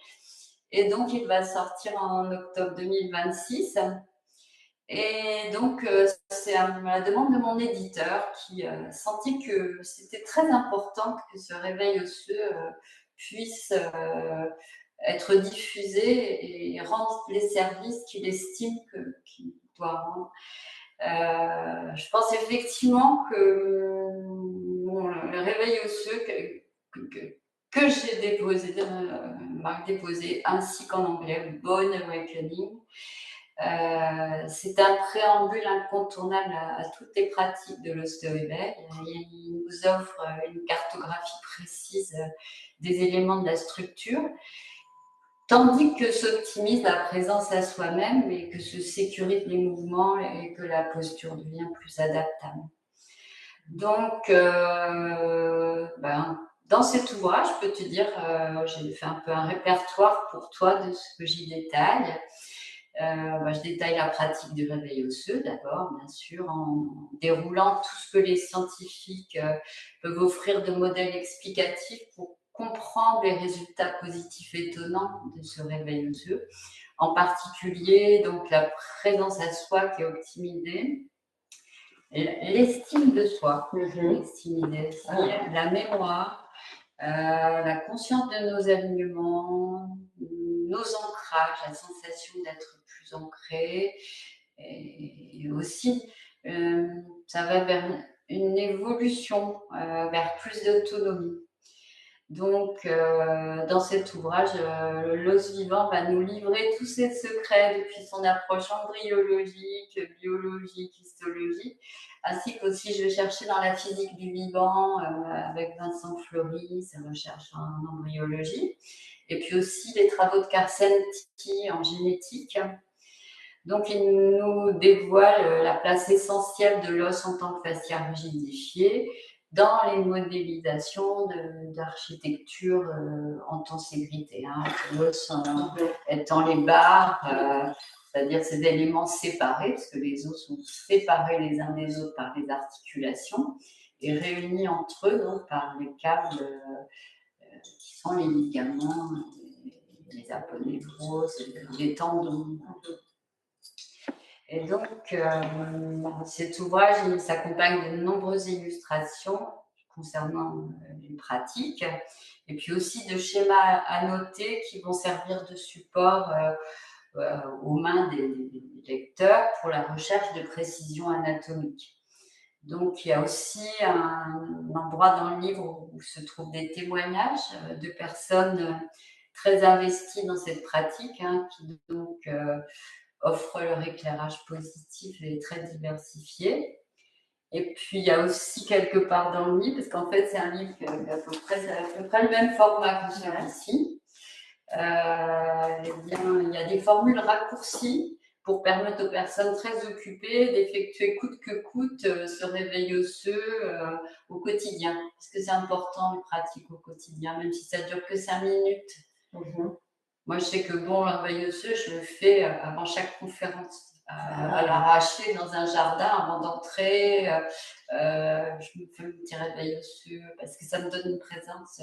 Et donc, il va sortir en octobre 2026. Et donc, c'est à la demande de mon éditeur qui sentit que c'était très important que ce réveil osseux puisse être diffusé et rendre les services qu'il estime qu'il doit rendre. Je pense effectivement que le réveil osseux que j'ai déposé, marque déposée, ainsi qu'en anglais, Bone Awakening, C'est un préambule incontournable à toutes les pratiques de l'ostéo-éveil. Il nous offre une cartographie précise des éléments de la structure, tandis que s'optimise la présence à soi-même et que se sécurisent les mouvements et que la posture devient plus adaptable. Donc, dans cet ouvrage, je peux te dire, j'ai fait un peu un répertoire pour toi de ce que j'y détaille. Je détaille la pratique du réveil osseux d'abord, bien sûr, en déroulant tout ce que les scientifiques peuvent offrir de modèles explicatifs pour comprendre les résultats positifs étonnants de ce réveil osseux. En particulier, donc, la présence à soi qui est optimisée, l'estime de soi, la mémoire, la conscience de nos alignements, nos ancrages, la sensation d'être plus ancré, et aussi ça va vers une évolution vers plus d'autonomie. Donc, dans cet ouvrage, l'os vivant va nous livrer tous ses secrets depuis son approche embryologique, biologique, histologique, ainsi qu'aussi je vais chercher dans la physique du vivant avec Vincent Fleury, sa recherche en embryologie, et puis aussi les travaux de Carsten Tichy en génétique. Donc, il nous dévoile la place essentielle de l'os en tant que fascia rigidifié dans les modélisations d'architecture en tenségrité. L'os étant les barres, c'est-à-dire ces éléments séparés, parce que les os sont séparés les uns des autres par les articulations et réunis entre eux donc, par les câbles qui sont les ligaments, les aponevroses, les tendons. Et donc, cet ouvrage il s'accompagne de nombreuses illustrations concernant les pratiques et puis aussi de schémas annotés qui vont servir de support aux mains des lecteurs pour la recherche de précision anatomique. Donc, il y a aussi un endroit dans le livre où se trouvent des témoignages de personnes très investies dans cette pratique, qui donc offrent leur éclairage positif et très diversifié. Et puis, il y a aussi quelque part dans le livre, parce qu'en fait, c'est un livre qui a à peu près le même format que celui-ci. Il y a des formules raccourcies pour permettre aux personnes très occupées d'effectuer coûte que coûte ce réveil osseux au quotidien. Parce que c'est important, les pratiques au quotidien, même si ça dure que 5 minutes. Moi, je sais que le réveil osseux, je le fais avant chaque conférence, à l'arraché dans un jardin avant d'entrer. Je me fais un petit réveil osseux parce que ça me donne une présence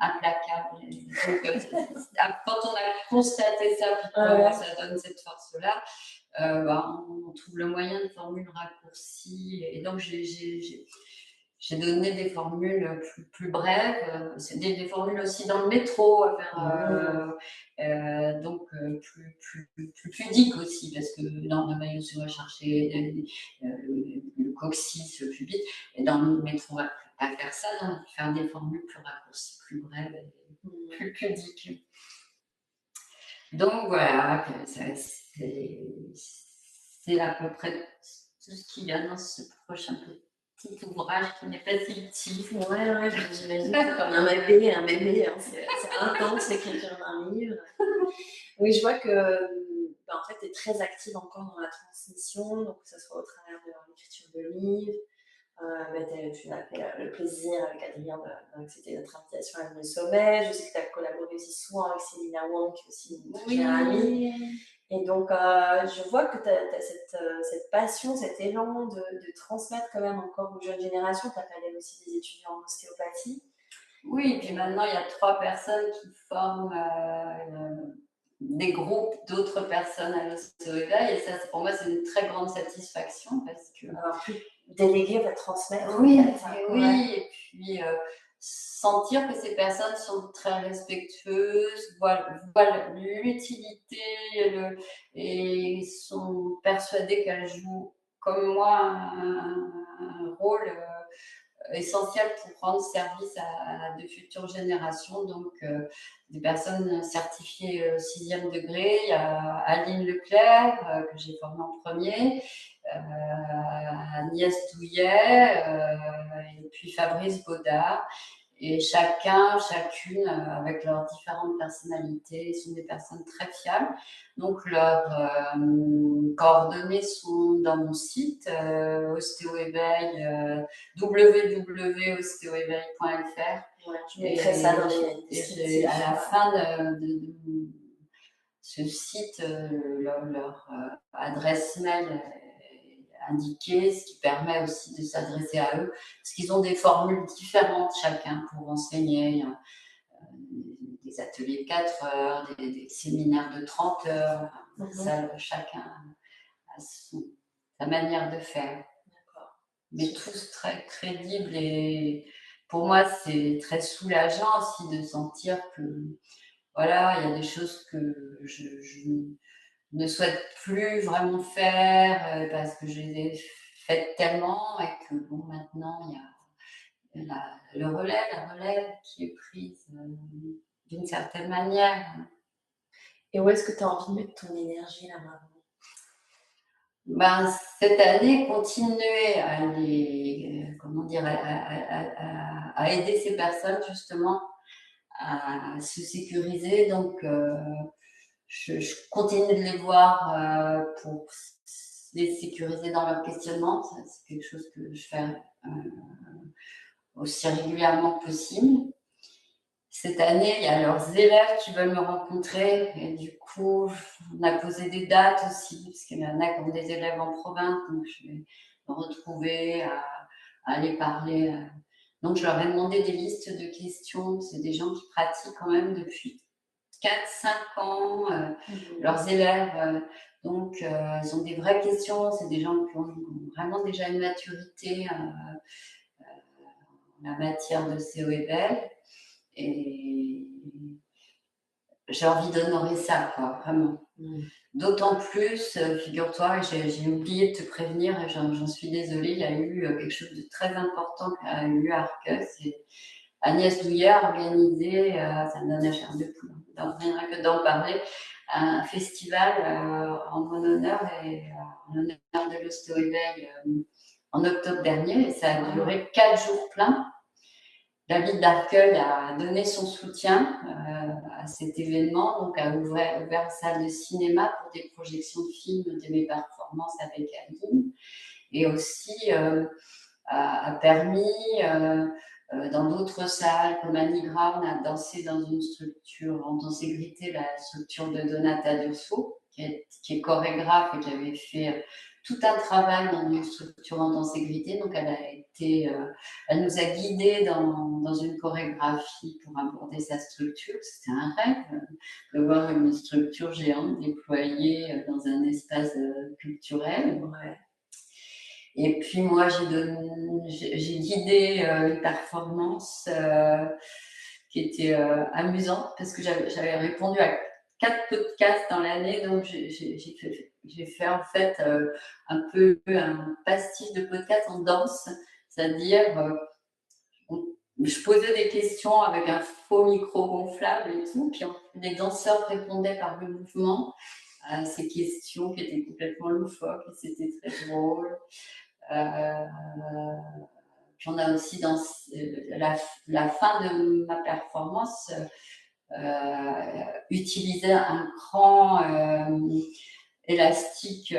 implacable. Donc, quand on a constaté ça, puis comment ça donne cette force-là, on trouve le moyen de formules raccourcies. Et donc, j'ai donné des formules plus brèves, c'est des formules aussi dans le métro, donc plus pudiques aussi, parce que dans le réveil osseux, on va chercher le coccyx, le pubis, et dans le métro, on va pas faire ça, donc faire des formules plus raccourcies, plus brèves, et plus pudiques. Donc voilà, c'est à peu près tout ce qu'il y a dans ce prochain petit ouvrage qui n'est pas si petit. Ouais, j'imagine que c'est comme un bébé, c'est intense l'écriture d'un livre. Oui, je vois que en fait, tu es très active encore dans la transmission, donc que ce soit au travers de l'écriture de livres. Tu as fait le plaisir avec Adrien d'accepter notre invitation à venir au sommet. Je sais que tu as collaboré aussi souvent avec Célina Wang, qui est aussi une très chère amie. Et donc, je vois que tu as cette passion, cet élan de transmettre quand même encore aux jeunes générations. Tu as parlé aussi des étudiants en ostéopathie. Oui, et puis maintenant, il y a 3 personnes qui forment des groupes d'autres personnes à l'ostéo-éveil. Et ça, pour moi, c'est une très grande satisfaction parce que... Alors, déléguer, transmettre. Oui, et puis sentir que ces personnes sont très respectueuses, voient l'utilité et sont persuadées qu'elles jouent, comme moi, un rôle essentiel pour rendre service à de futures générations. Donc, des personnes certifiées 6e degré. Il y a Aline Leclerc, que j'ai formée en premier, Agnès Douillet, et puis Fabrice Baudard. Et chacune, avec leurs différentes personnalités, sont des personnes très fiables. Donc, leurs coordonnées sont dans mon site, Ostéo-Éveil, www.ostéoéveil.fr. Ouais, je mettrai ça dans les descriptifs. À la fin de ce site, leur adresse mail indiquée, ce qui permet aussi de s'adresser à eux, parce qu'ils ont des formules différentes chacun pour enseigner. Des ateliers de 4 heures, des séminaires de 30 heures. Ça, chacun a sa manière de faire. Mais tous très crédibles, et pour moi, c'est très soulageant aussi de sentir que, voilà, il y a des choses que je ne souhaite plus vraiment faire parce que je les ai faites tellement, et que bon, maintenant, il y a la relève qui est prise d'une certaine manière. Et où est-ce que tu as envie de mettre ton énergie là maintenant? Ben, cette année, continuer à à aider ces personnes justement à se sécuriser. Donc, je continue de les voir pour les sécuriser dans leur questionnement. C'est quelque chose que je fais aussi régulièrement que possible. Cette année, il y a leurs élèves qui veulent me rencontrer, et du coup, on a posé des dates aussi, parce qu'il y en a qui ont des élèves en province, donc je vais me retrouver à aller parler. Donc, je leur ai demandé des listes de questions. C'est des gens qui pratiquent quand même depuis 4-5 ans, leurs élèves. Donc, ils ont des vraies questions. C'est des gens qui ont vraiment déjà une maturité en la matière de CO-Éveil. Et j'ai envie d'honorer ça, quoi, vraiment. D'autant plus, figure-toi, j'ai oublié de te prévenir, et j'en suis désolée, il y a eu quelque chose de très important qui a eu lieu à Arcueil. C'est Agnès Douillet a organisé, ça me donne la chair de poule, rien que d'en parler, un festival en mon honneur et en l'honneur de l'Ostéo-Éveil en octobre dernier, et ça a duré 4 jours pleins. La ville d'Arcueil a donné son soutien à cet événement, donc a ouvert une salle de cinéma pour des projections de films de mes performances avec Aline, et aussi a permis dans d'autres salles comme à Nigra, on a dansé dans une structure en danségrité, la structure de Donata D'Urso, qui est chorégraphe et qui avait fait tout un travail dans une structure en danségrité. Donc elle nous a guidés dans une chorégraphie pour aborder sa structure. C'était un rêve de voir une structure géante déployée dans un espace culturel. Ouais. Et puis moi, j'ai guidé une performance qui était amusante, parce que j'avais répondu à 4 podcasts dans l'année, donc j'ai fait en fait un peu un pastiche de podcasts en danse, c'est-à-dire je posais des questions avec un faux micro gonflable et tout, puis les danseurs répondaient par le mouvement à ces questions qui étaient complètement loufoques, et c'était très drôle. Puis on a aussi dans la fin de ma performance utilisé un cran élastique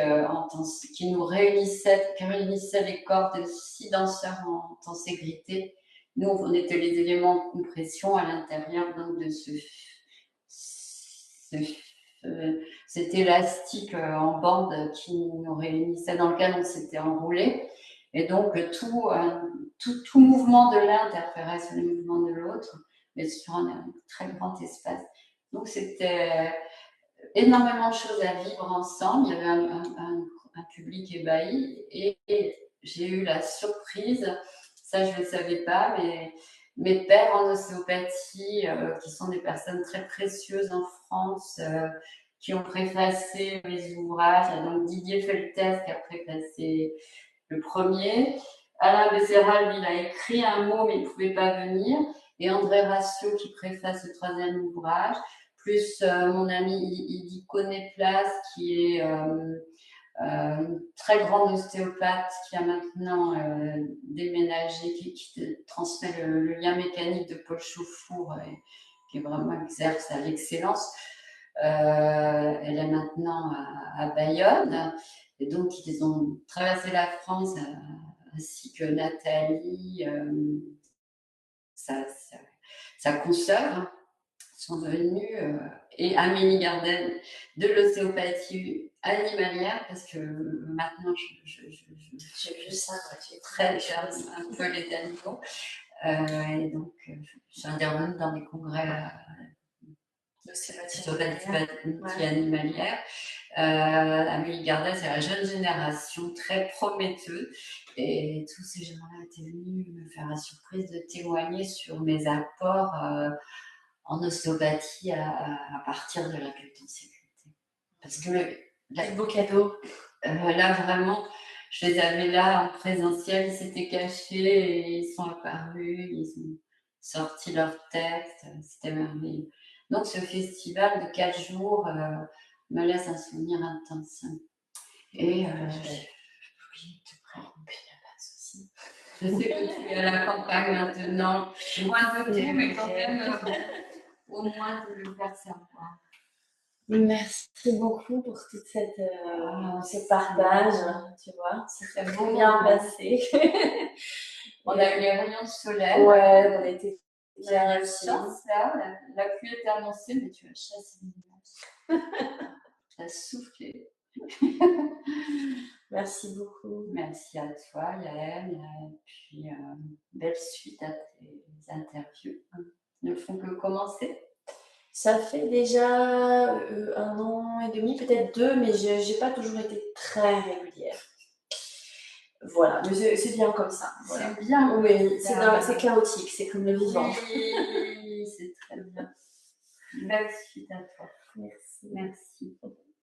qui réunissait les corps de 6 danseurs en tenségrité. Nous, on était les éléments de compression à l'intérieur donc de cet élastique en bande qui nous réunissait, dans lequel on s'était enroulé. Et donc, tout mouvement de l'un interférait sur le mouvement de l'autre, mais sur un très grand espace. Donc, c'était énormément de choses à vivre ensemble. Il y avait un public ébahi, et j'ai eu la surprise, ça je ne le savais pas, mais mes pairs en ostéopathie, qui sont des personnes très précieuses en France, qui ont préfacé mes ouvrages. Donc Didier Feltes qui a préfacé le premier, Alain Besséral, il a écrit un mot, mais il ne pouvait pas venir. Et André Ratio qui préface le 3e ouvrage, plus mon ami Idiko Place, qui est une très grande ostéopathe qui a maintenant déménagé, qui transmet le lien mécanique de Paul Chauffour, et qui est vraiment exerce à l'excellence. Elle est maintenant à Bayonne. Et donc, ils ont traversé la France, ainsi que Nathalie, sa consoeur, sont venus, et Amélie Garden, de l'ostéopathie animalière, parce que maintenant, j'ai vu ça, j'ai très un peu les animaux. Et donc, j'interviens dans des congrès d'ostéopathie animalière. Amélie Gardet, c'est la jeune génération très prometteuse. Et tous ces gens-là étaient venus me faire la surprise de témoigner sur mes apports en ostéopathie à partir de la culture de sécurité. Parce que quel beau cadeau. Là, vraiment, je les avais là en présentiel, ils s'étaient cachés et ils sont apparus, ils ont sorti leurs textes, c'était merveilleux. Donc, ce festival de 4 jours me laisse un souvenir intense. Et je vais te prendre, puis il n'y a pas de souci. Je sais que tu es à la campagne maintenant, loin de tout, mais quand même, au moins de le faire savoir. Merci beaucoup pour toute ce partage, tu vois, c'est très bien passé. On a eu les rayons de soleil. Ouais, on était bien chance là, la pluie était annoncée, mais tu as chassé les nuages. Tu as soufflé. Merci beaucoup. Merci à toi, Yael, et puis belle suite à tes interviews. Ne font que commencer. Ça fait déjà 1 an et demi, peut-être 2, mais je n'ai pas toujours été très régulière. Voilà, mais c'est bien comme ça. Voilà. C'est bien. Oui, c'est chaotique, c'est comme le vivant. Oui, c'est très bien. Belle suite à toi. Merci. Merci.